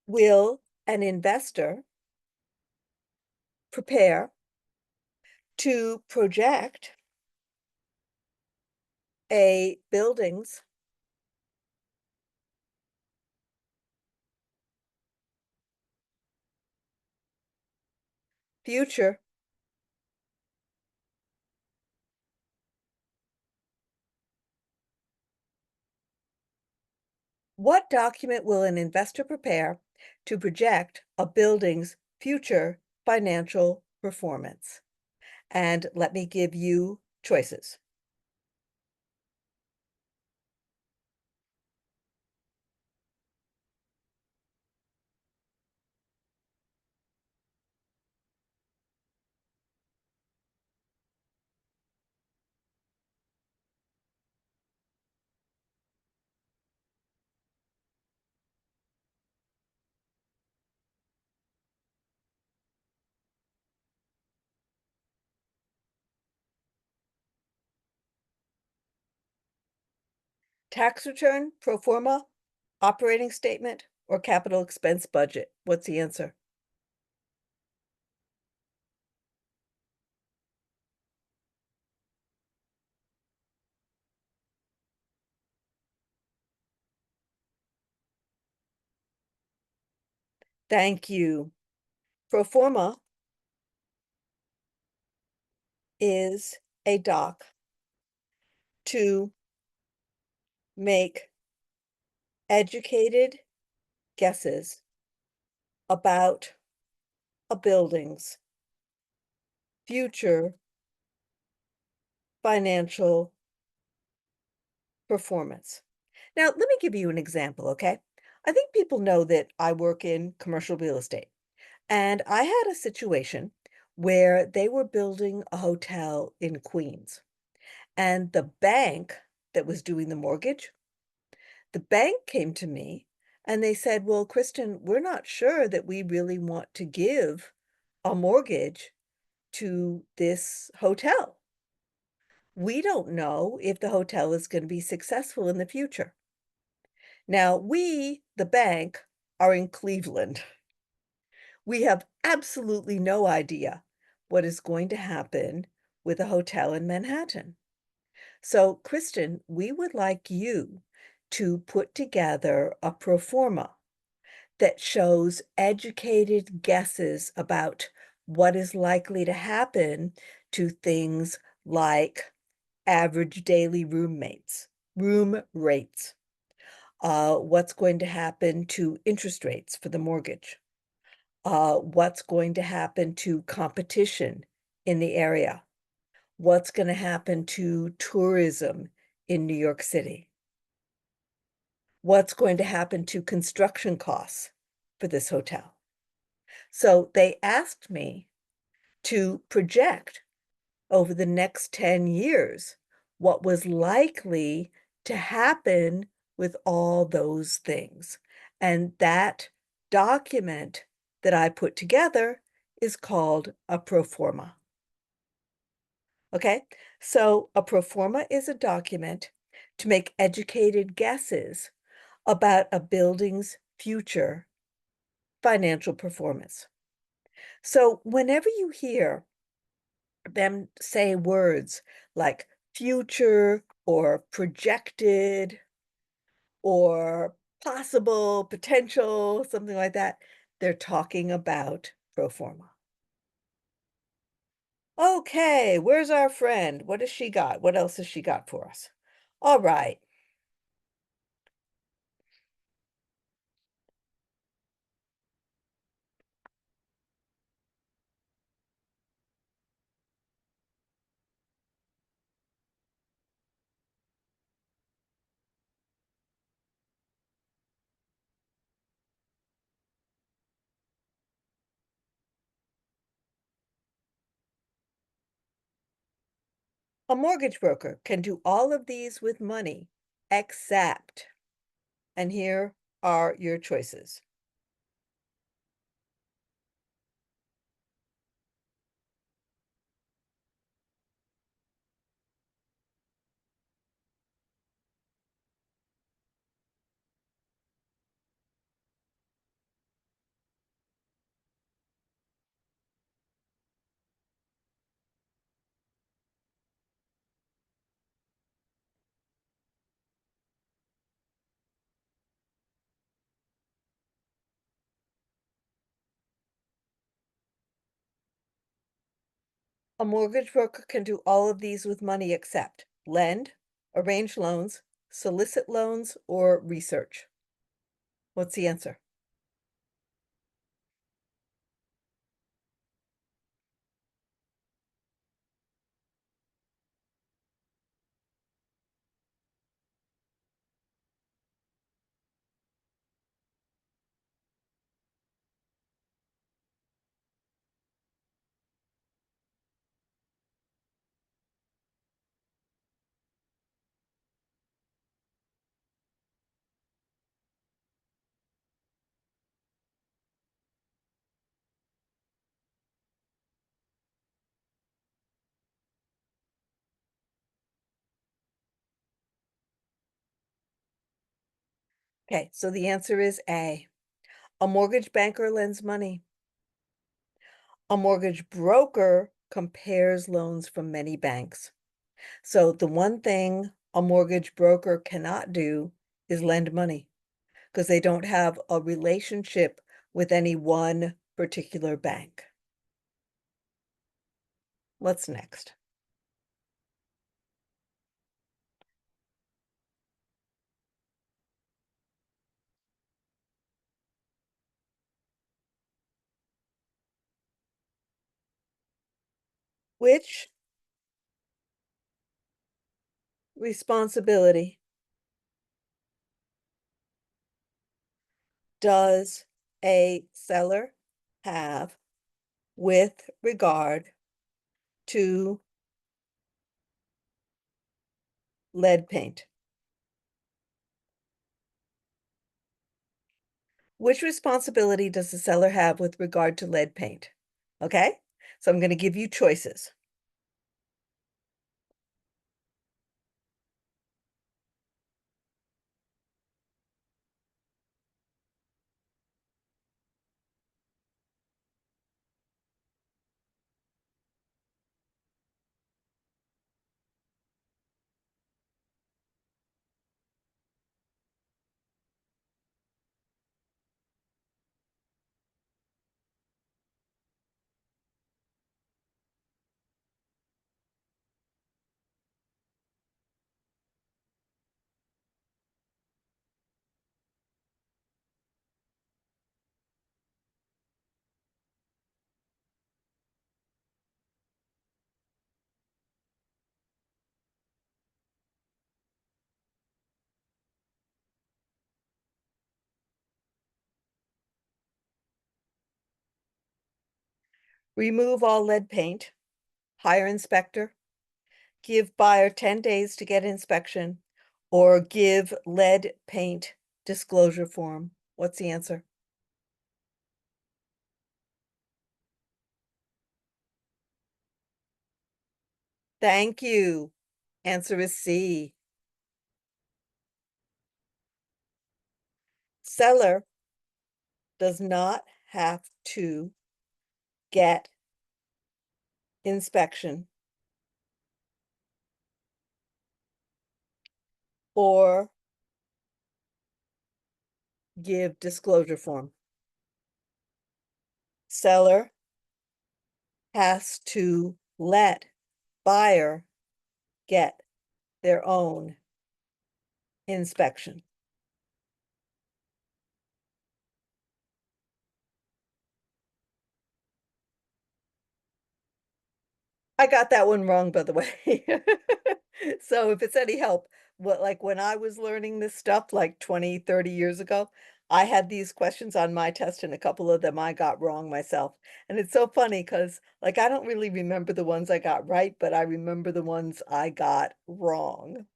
[SPEAKER 1] will an investor prepare to project a building's future What document will an investor prepare to project a building's future financial performance? And let me give you choices. Tax return, pro forma, operating statement, or capital expense budget? What's the answer? Thank you. Pro forma is a doc to make educated guesses about a building's future financial performance. Now, let me give you an example, okay? I think people know that I work in commercial real estate, and I had a situation where they were building a hotel in Queens, and the bank that was doing the mortgage, the bank came to me and they said, "Well, Kristen, we're not sure that we really want to give a mortgage to this hotel. We don't know if the hotel is going to be successful in the future." Now, we, the bank, are in Cleveland. We have absolutely no idea what is going to happen with a hotel in Manhattan. So, Kristen, we would like you to put together a pro forma that shows educated guesses about what is likely to happen to things like average daily room rates, what's going to happen to interest rates for the mortgage, what's going to happen to competition in the area, what's going to happen to tourism in New York City, what's going to happen to construction costs for this hotel. So they asked me to project over the next 10 years what was likely to happen with all those things. And that document that I put together is called a pro forma. Okay, so a pro forma is a document to make educated guesses about a building's future financial performance. So whenever you hear them say words like future or projected or possible, potential, something like that, they're talking about pro forma. Okay, where's our friend? What has she got? What else has she got for us? All right. A mortgage broker can do all of these with money, except, and here are your choices. A mortgage broker can do all of these with money except lend, arrange loans, solicit loans, or research. What's the answer? Okay, so the answer is A. A mortgage banker lends money. A mortgage broker compares loans from many banks. So the one thing a mortgage broker cannot do is lend money because they don't have a relationship with any one particular bank. What's next? Which responsibility does a seller have with regard to lead paint? Which responsibility does the seller have with regard to lead paint? Okay, so I'm going to give you choices. Remove all lead paint, hire inspector, give buyer 10 days to get inspection, or give lead paint disclosure form. What's the answer? Thank you. Answer is C. Seller does not have to get inspection or give disclosure form. Seller has to let buyer get their own inspection. I got that one wrong, by the way. So if it's any help, like when I was learning this stuff like 20, 30 years ago, I had these questions on my test and a couple of them I got wrong myself. And it's so funny because like I don't really remember the ones I got right, but I remember the ones I got wrong.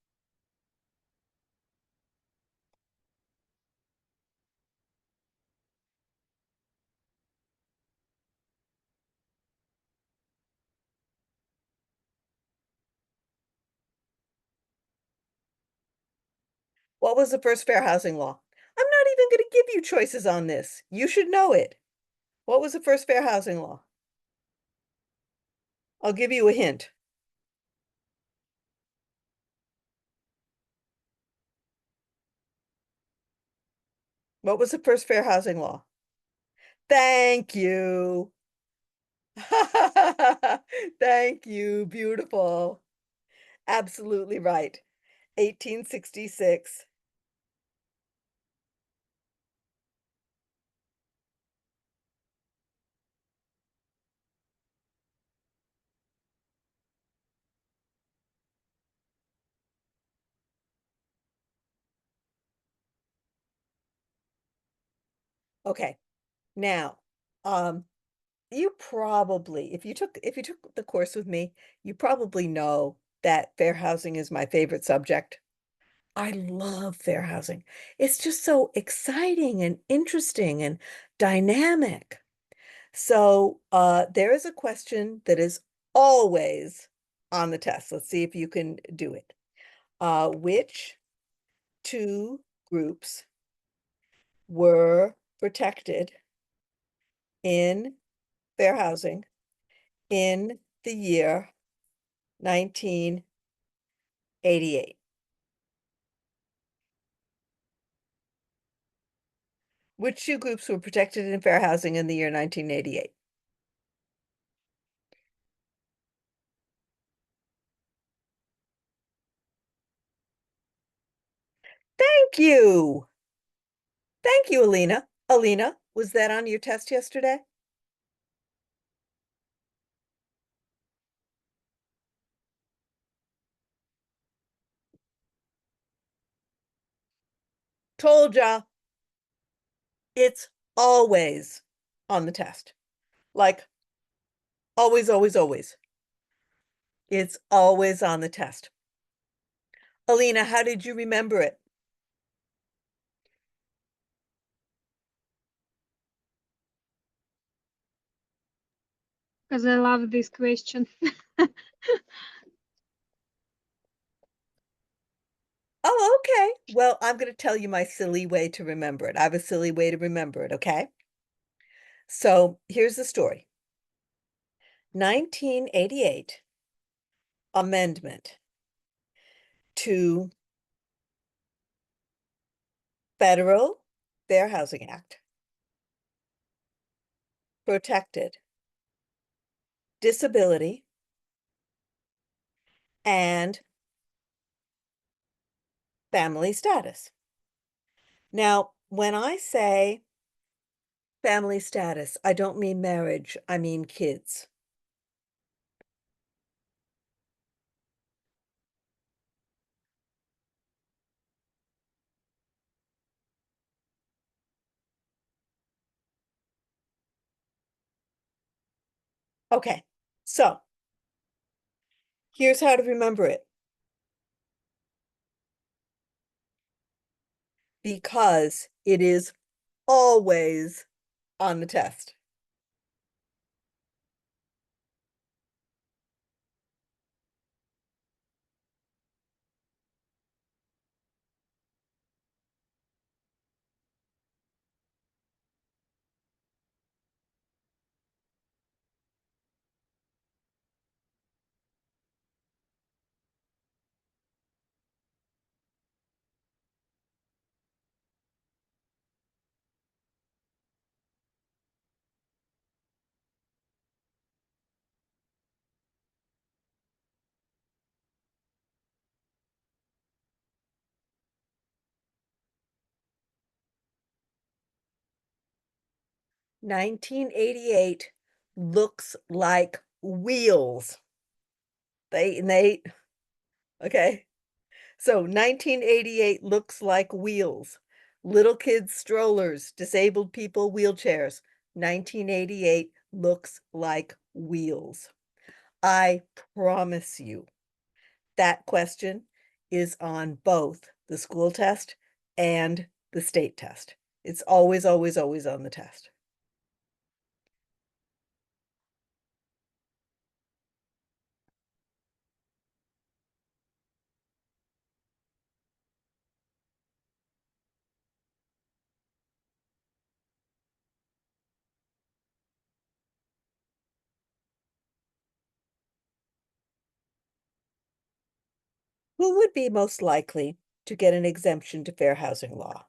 [SPEAKER 1] What was the first fair housing law? I'm not even going to give you choices on this. You should know it. What was the first fair housing law? I'll give you a hint. What was the first fair housing law? Thank you. Thank you. Beautiful. Absolutely right. 1866. Okay. Now, you probably, if you took the course with me, you probably know that fair housing is my favorite subject. I love fair housing. It's just so exciting and interesting and dynamic. So there is a question that is always on the test. Let's see if you can do it. Which two groups were protected in fair housing in the year 1988? Which two groups were protected in fair housing in the year 1988? Thank you. Thank you, Alina. Alina, was that on your test yesterday? Told ya. It's always on the test. Like always, always, always. It's always on the test. Alina, how did you remember it?
[SPEAKER 7] Because I love this question.
[SPEAKER 1] Oh, okay. Well, I'm going to tell you my silly way to remember it. I have a silly way to remember it, okay? So here's the story. 1988 amendment to Federal Fair Housing Act protected disability and family status. Now, when I say family status, I don't mean marriage, I mean kids. Okay, so here's how to remember it. Because it is always on the test. 1988 looks like wheels. Okay. So 1988 looks like wheels. Little kids strollers, disabled people wheelchairs. 1988 looks like wheels. I promise you that question is on both the school test and the state test. It's always, always, always on the test. Who would be most likely to get an exemption to fair housing law?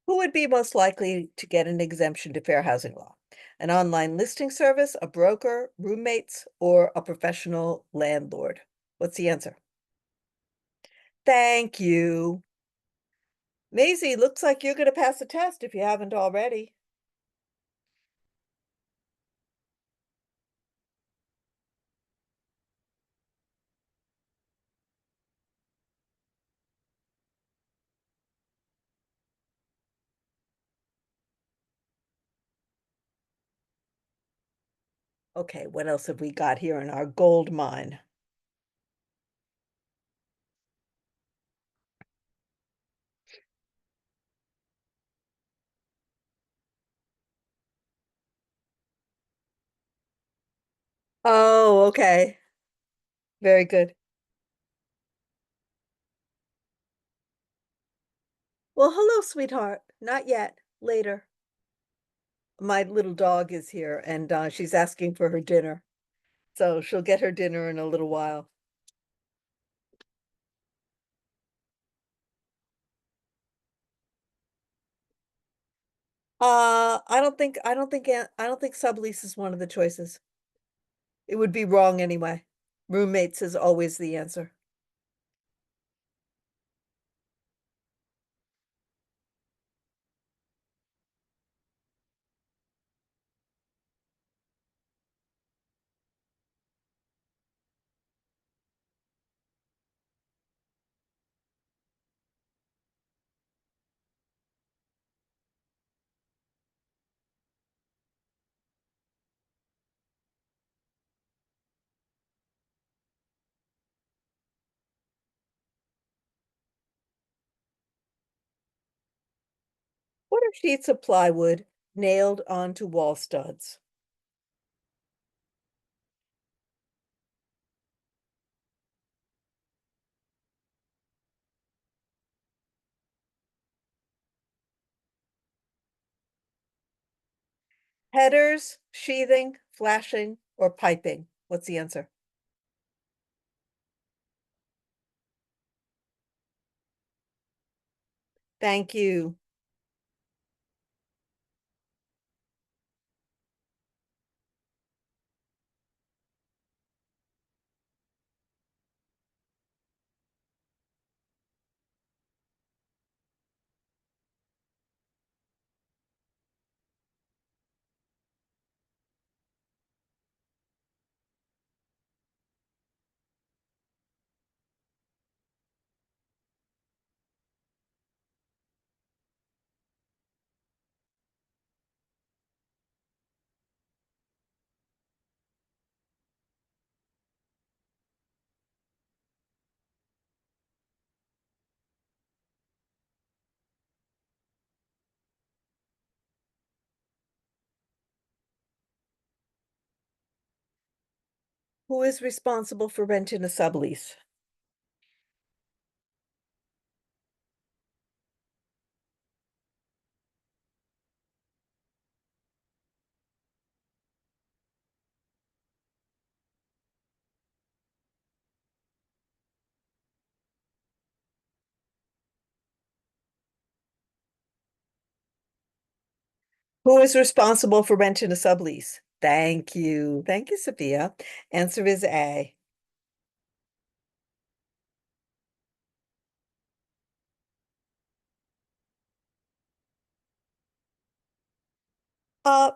[SPEAKER 1] Who would be most likely to get an exemption to fair housing law? An online listing service, a broker, roommates, or a professional landlord? What's the answer? Thank you. Maisie, looks like you're gonna pass the test if you haven't already. Okay, what else have we got here in our gold mine? Oh, okay. Very good. Well, hello, sweetheart. Not yet. Later. My little dog is here and she's asking for her dinner. So she'll get her dinner in a little while. I don't think sublease is one of the choices. It would be wrong anyway. Roommates is always the answer. What are sheets of plywood nailed onto wall studs? Headers, sheathing, flashing, or piping? What's the answer? Thank you. Who is responsible for renting a sublease? Who is responsible for rent in a sublease? Thank you. Thank you, Sophia. Answer is A.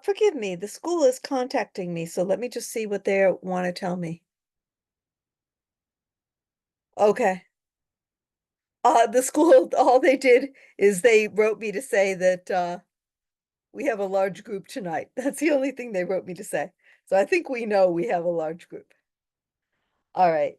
[SPEAKER 1] Forgive me, the school is contacting me, so let me just see what they want to tell me. Okay. The school, all they did is they wrote me to say that we have a large group tonight. That's the only thing they wrote me to say. So I think we know we have a large group. All right.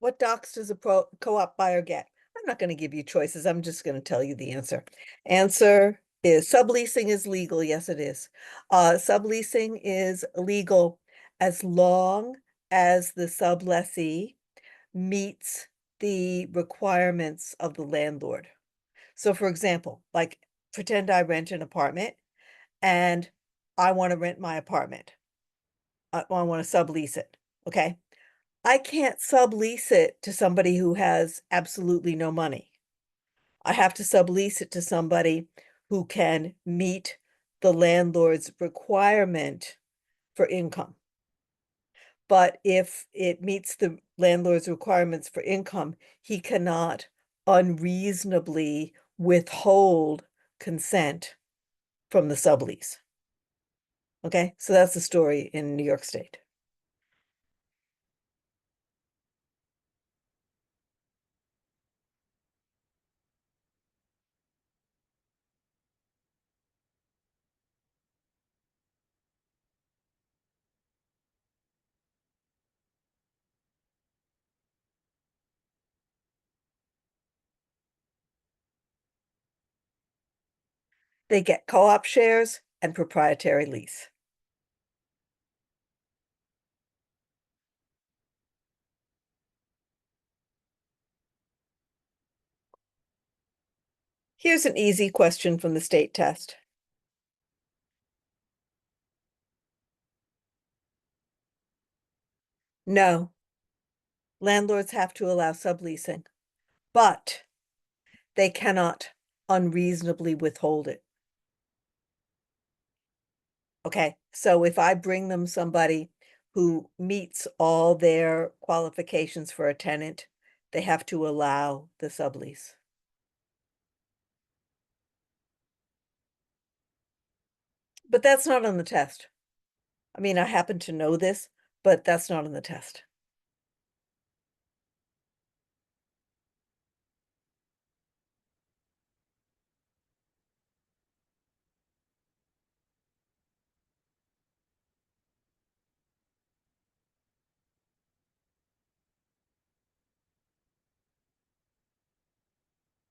[SPEAKER 1] What docs does a co-op buyer get? I'm not going to give you choices. I'm just going to tell you the answer. Answer is subleasing is legal. Yes, it is. Subleasing is legal as long as the sublessee meets the requirements of the landlord. So for example, like pretend I rent an apartment and I want to rent my apartment. I want to sublease it. Okay. I can't sublease it to somebody who has absolutely no money. I have to sublease it to somebody who can meet the landlord's requirement for income. But if it meets the landlord's requirements for income, he cannot unreasonably withhold consent from the sublease. Okay, so that's the story in New York State. They get co-op shares and proprietary lease. Here's an easy question from the state test. No, landlords have to allow subleasing, but they cannot unreasonably withhold it. Okay, so if I bring them somebody who meets all their qualifications for a tenant, they have to allow the sublease. But that's not on the test. I mean, I happen to know this, but that's not on the test.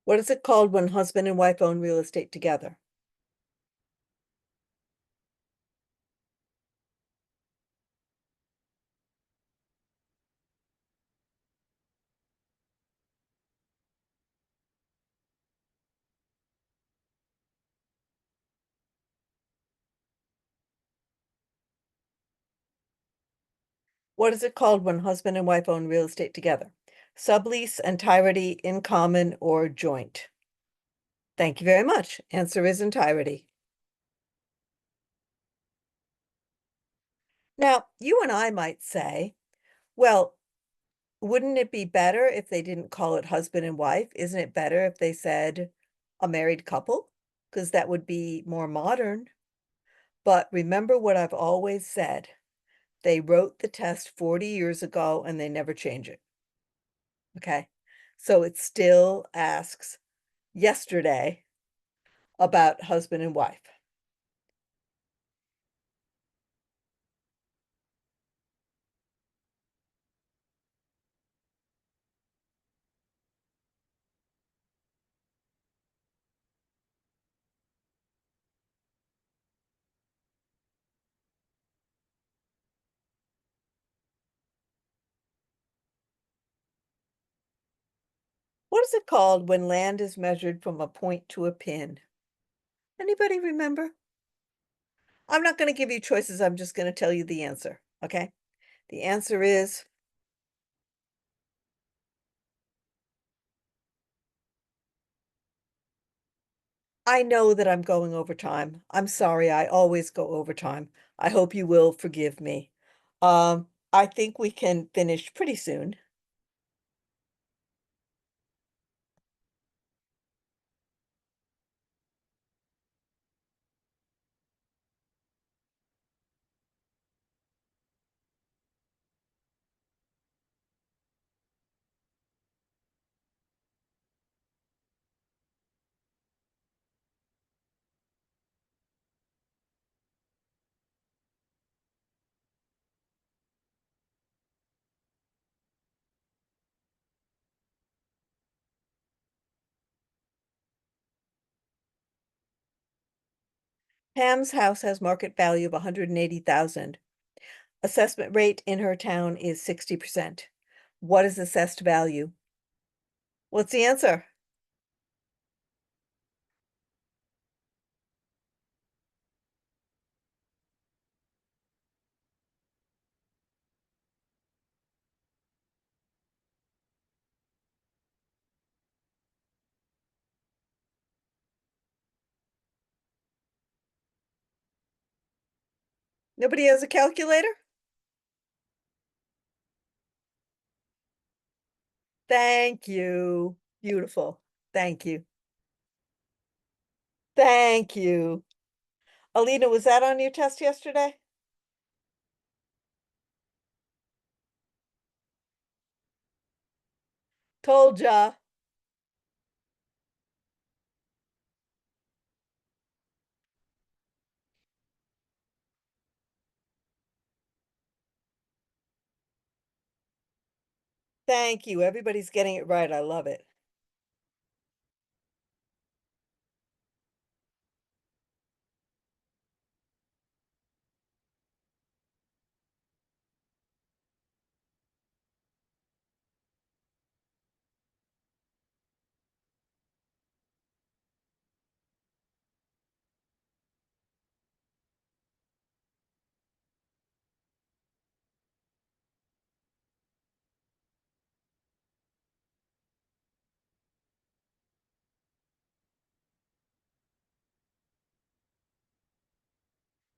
[SPEAKER 1] What is it called when husband and wife own real estate together? What is it called when husband and wife own real estate together? Sublease, entirety, in common, or joint? Thank you very much. Answer is entirety. Now, you and I might say, well, wouldn't it be better if they didn't call it husband and wife? Isn't it better if they said a married couple? Because that would be more modern. But remember what I've always said. They wrote the test 40 years ago and they never change it. Okay. So it still asks yesterday about husband and wife. What is it called when land is measured from a point to a pin? Anybody remember? I'm not going to give you choices. I'm just going to tell you the answer. Okay. The answer is I know that I'm going over time. I'm sorry. I always go over time. I hope you will forgive me. I think we can finish pretty soon. Pam's house has market value of 180,000. Assessment rate in her town is 60%. What is assessed value? What's the answer? Nobody has a calculator? Thank you. Beautiful. Thank you. Thank you. Alina, was that on your test yesterday? Told ya. Thank you. Everybody's getting it right. I love it.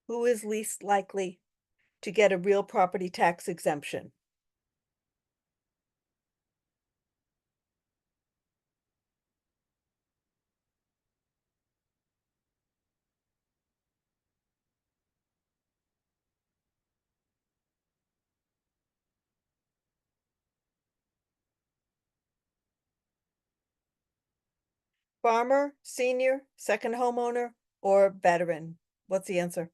[SPEAKER 1] Who is least likely to get a real property tax exemption? Farmer, senior, second homeowner, or veteran? What's the answer?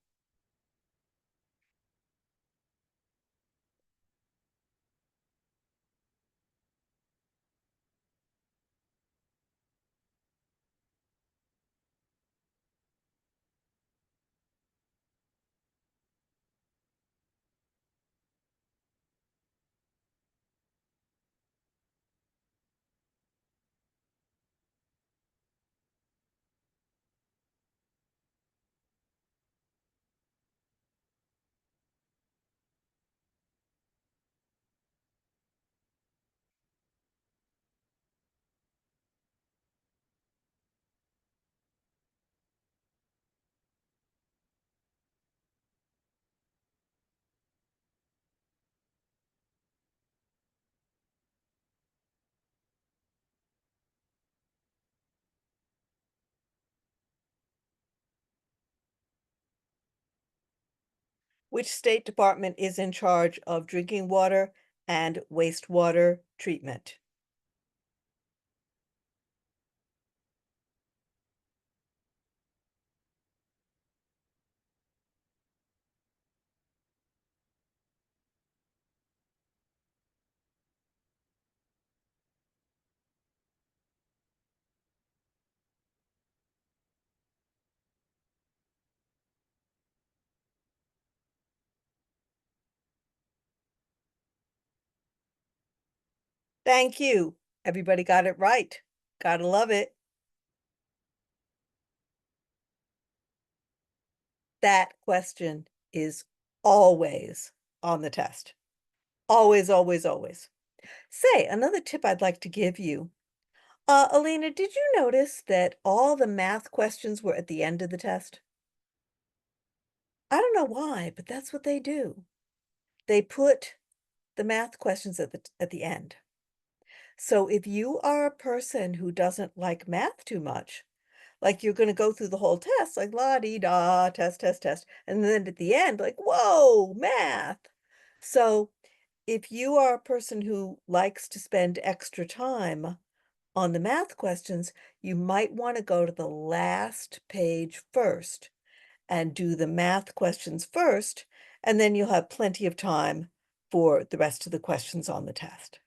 [SPEAKER 1] Which state department is in charge of drinking water and wastewater treatment? Thank you. Everybody got it right. Gotta love it. That question is always on the test. Always, always, always. Say, another tip I'd like to give you. Alina, did you notice that all the math questions were at the end of the test? I don't know why, but that's what they do. They put the math questions at the end. So if you are a person who doesn't like math too much, like you're going to go through the whole test, like la dee da, test, test, test, and then at the end, like, whoa, math. So if you are a person who likes to spend extra time on the math questions, you might want to go to the last page first and do the math questions first, and then you'll have plenty of time for the rest of the questions on the test.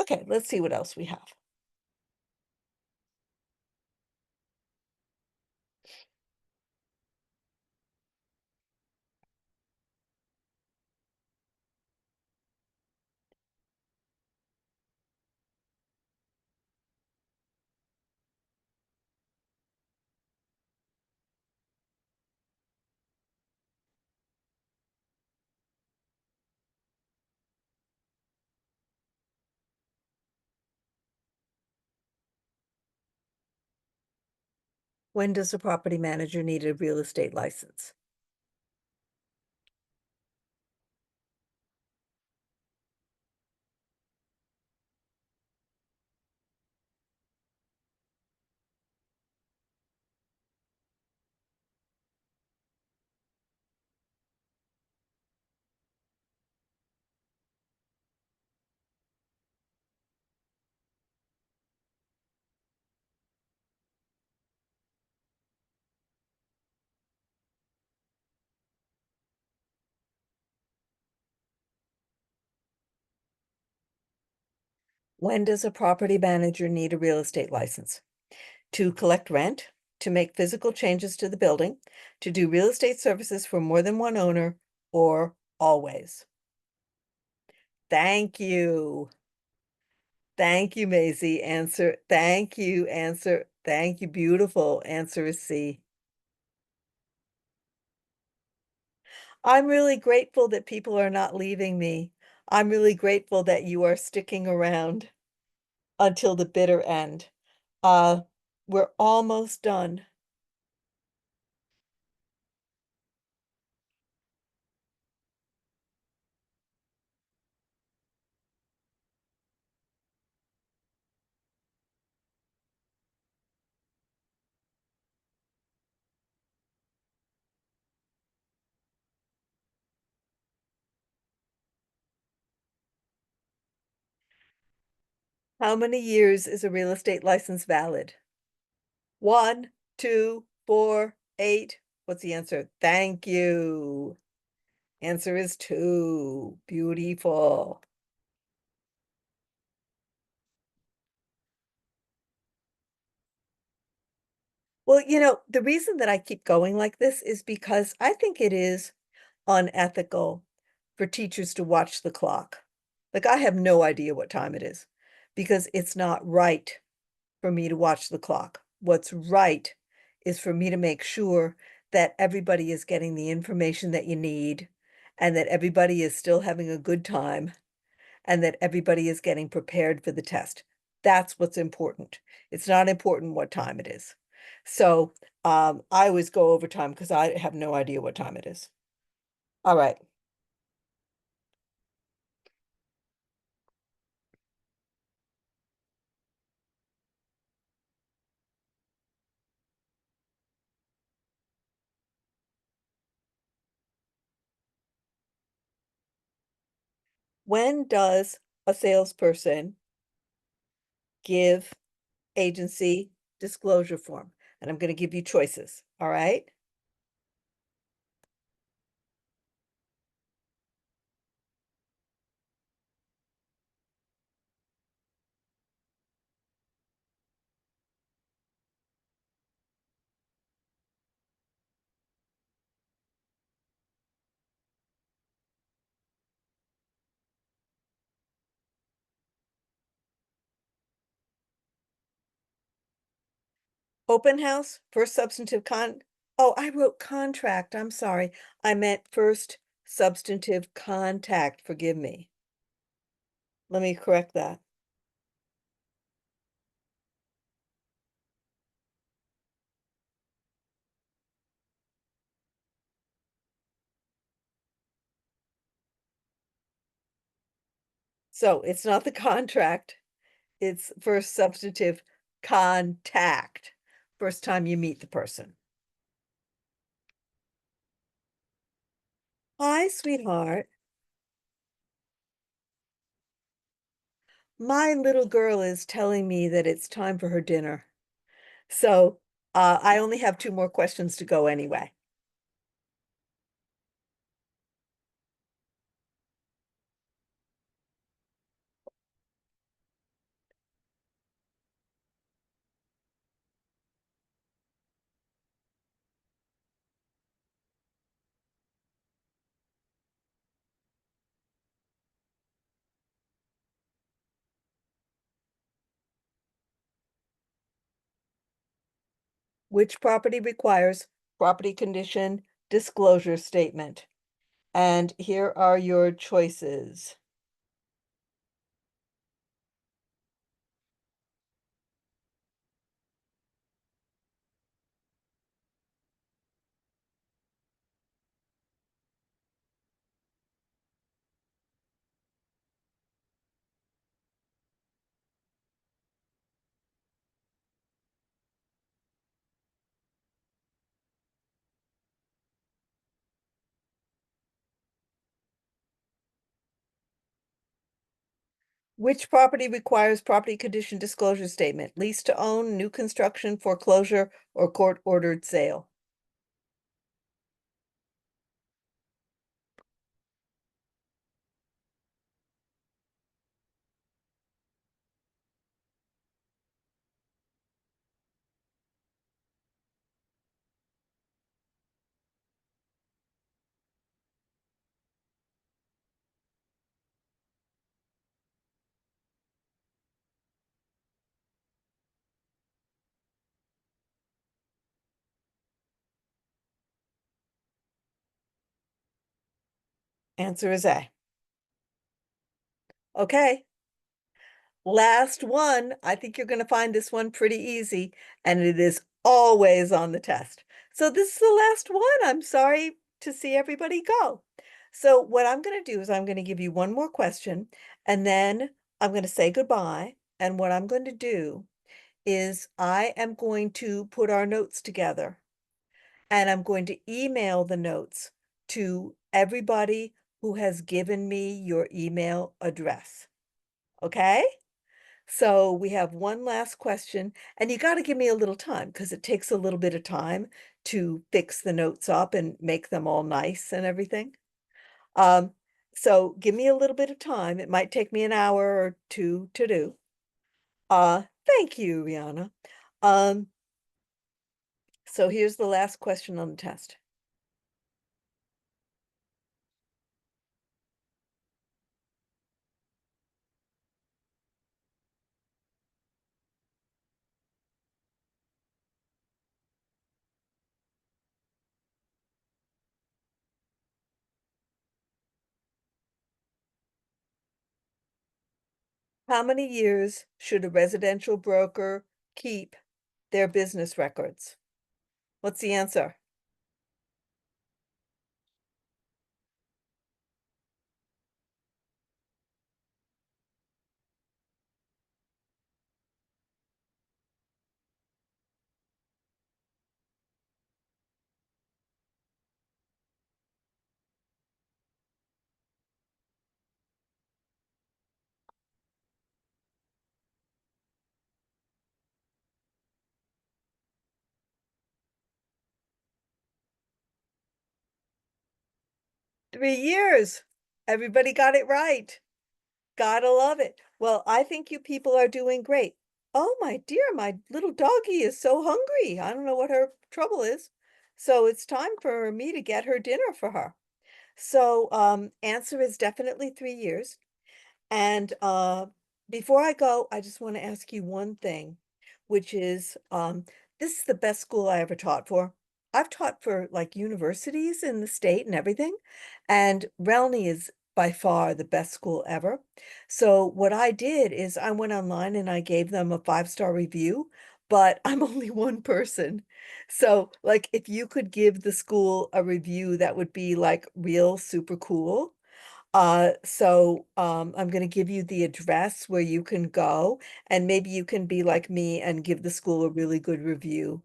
[SPEAKER 1] Okay, let's see what else we have. When does a property manager need a real estate license? When does a property manager need a real estate license? To collect rent, to make physical changes to the building, to do real estate services for more than one owner, or always? Thank you. Thank you, Maisie. Answer. Thank you. Answer. Thank you. Beautiful. Answer is C. I'm really grateful that people are not leaving me. I'm really grateful that you are sticking around until the bitter end. Uh, we're almost done. How many years is a real estate license valid? 1, 2, 4, 8. What's the answer? Thank you. Answer is 2. Beautiful. Well, the reason that I keep going like this is because I think it is unethical for teachers to watch the clock. Like, I have no idea what time it is because it's not right for me to watch the clock. What's right is for me to make sure that everybody is getting the information that you need and that everybody is still having a good time and that everybody is getting prepared for the test. That's what's important. It's not important what time it is. So I always go over time because I have no idea what time it is. All right. When does a salesperson give agency disclosure form? And I'm going to give you choices. All right. Open house, first substantive oh, I wrote contract, I'm sorry. I meant first substantive contact, forgive me. Let me correct that. So it's not the contract, it's first substantive contact, first time you meet the person. Hi, sweetheart. My little girl is telling me that it's time for her dinner. So I only have 2 more questions to go anyway. Which property requires property condition disclosure statement? And here are your choices. Which property requires property condition disclosure statement? Lease to own, new construction, foreclosure, or court-ordered sale? Answer is A. Okay. Last one. I think you're going to find this one pretty easy, and it is always on the test. So this is the last one. I'm sorry to see everybody go. So what I'm going to do is I'm going to give you one more question, and then I'm going to say goodbye. And what I'm going to do is I am going to put our notes together, and I'm going to email the notes to everybody who has given me your email address. Okay? So we have one last question, and you got to give me a little time because it takes a little bit of time to fix the notes up and make them all nice and everything. So give me a little bit of time. It might take me an hour or 2 to do. Thank you, Rihanna. So here's the last question on the test. How many years should a residential broker keep their business records? What's the answer? Three years. Everybody got it right. Gotta love it. Well, I think you people are doing great. Oh, my dear, my little doggie is so hungry. I don't know what her trouble is. So it's time for me to get her dinner for her. So, answer is definitely 3 years. And before I go, I just want to ask you one thing, which is this is the best school I ever taught for. I've taught for like universities in the state and everything, and RELNY is by far the best school ever. So what I did is I went online and I gave them a 5-star review, but I'm only one person. So like if you could give the school a review, that would be like real super cool. I'm going to give you the address where you can go, and maybe you can be like me and give the school a really good review.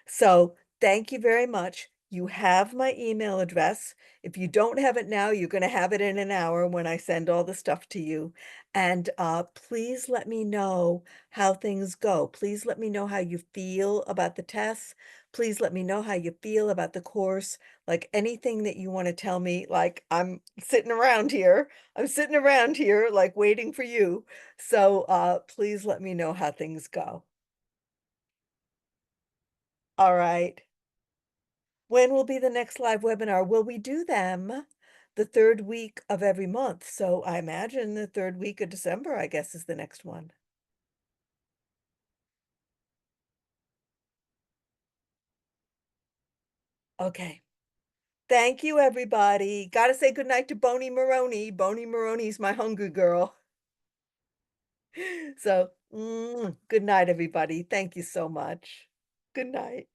[SPEAKER 1] So thank you very much. You have my email address. If you don't have it now, you're going to have it in an hour when I send all the stuff to you. And please let me know how things go. Please let me know how you feel about the tests. Please let me know how you feel about the course. Like anything that you want to tell me, like I'm sitting around here. I'm sitting around here like waiting for you. So please let me know how things go. All right. When will be the next live webinar? Will we do them the third week of every month? So I imagine the third week of December, I guess, is the next one. Okay. Thank you, everybody. Gotta say goodnight to Boney Maroney. Boney Maroney's my hungry girl. So, good night, everybody. Thank you so much. Good night.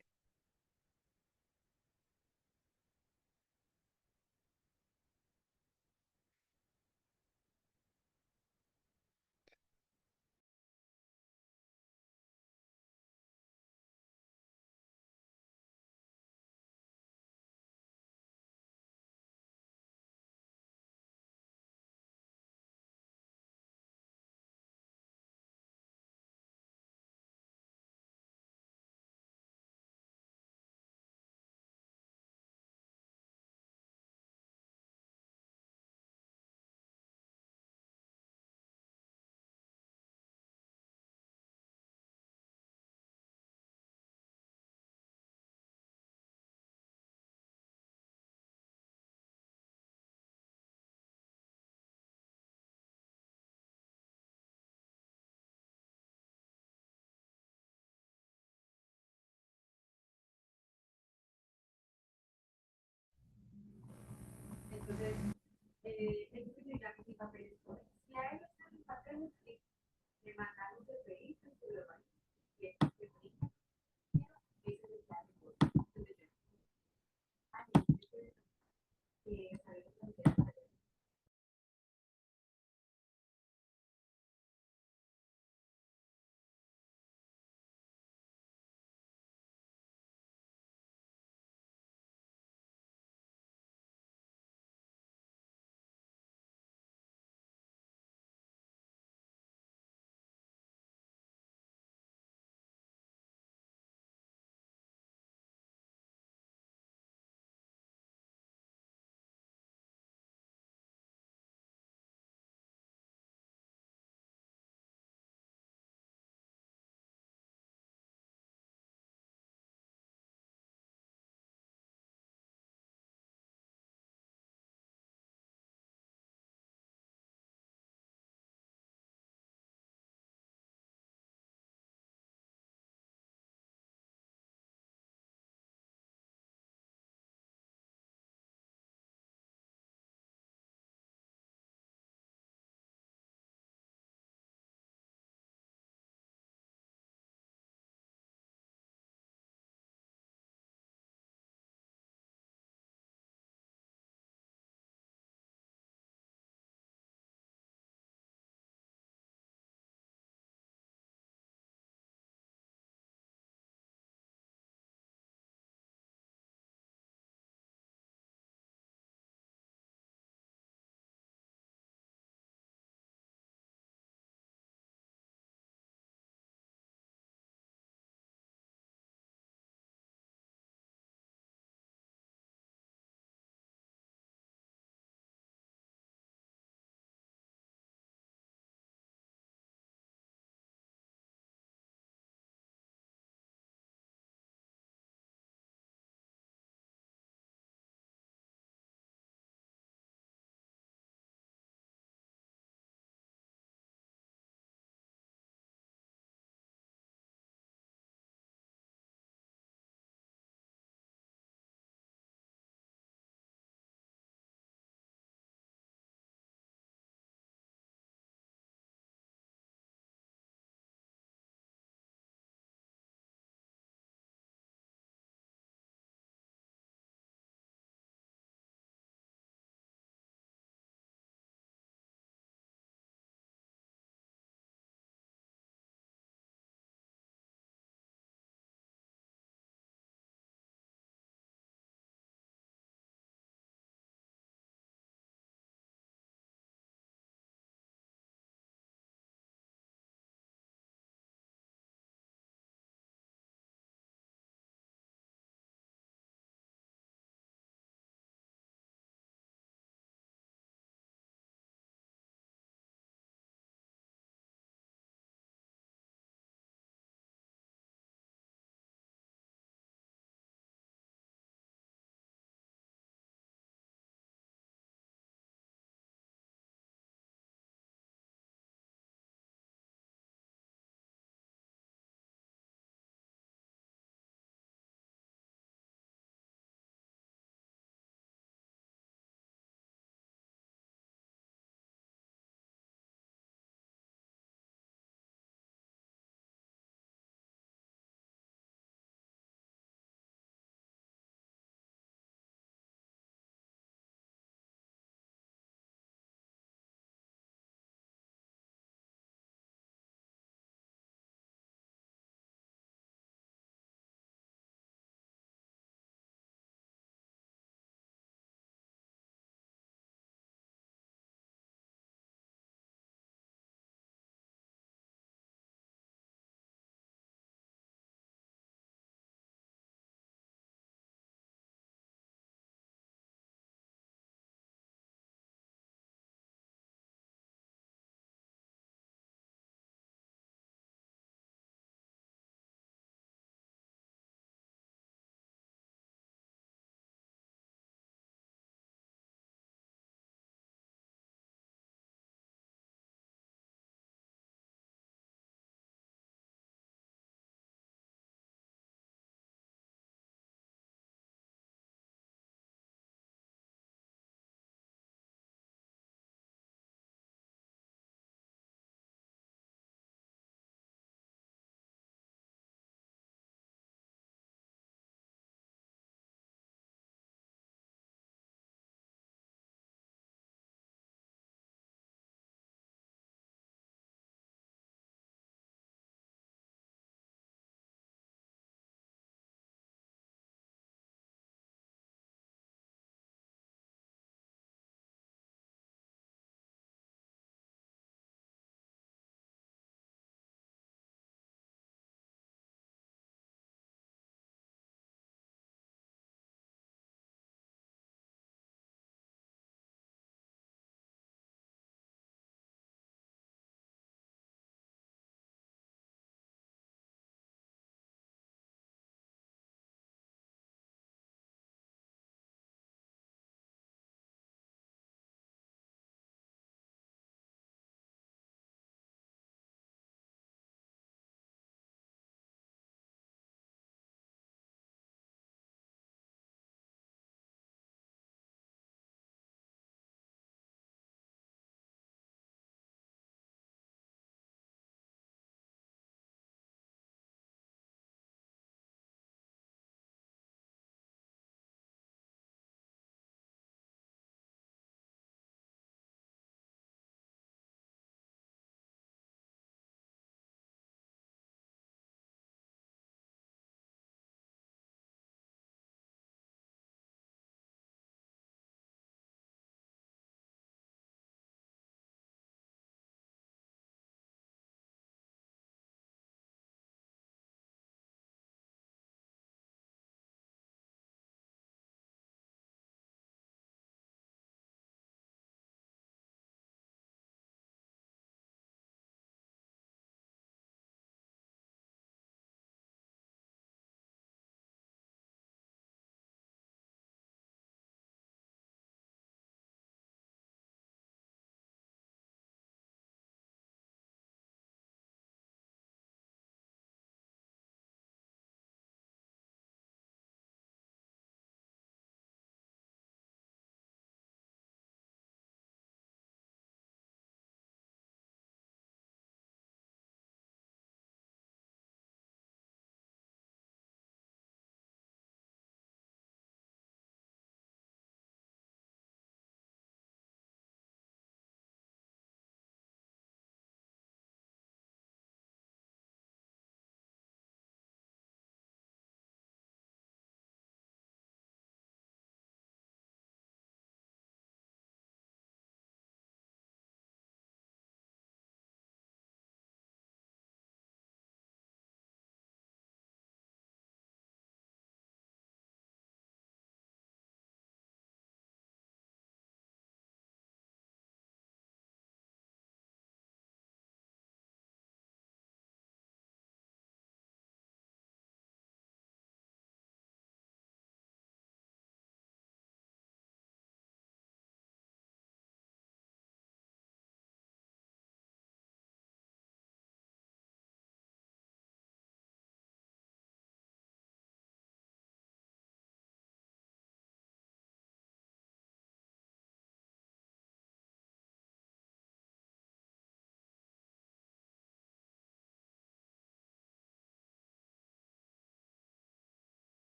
[SPEAKER 4] It's a big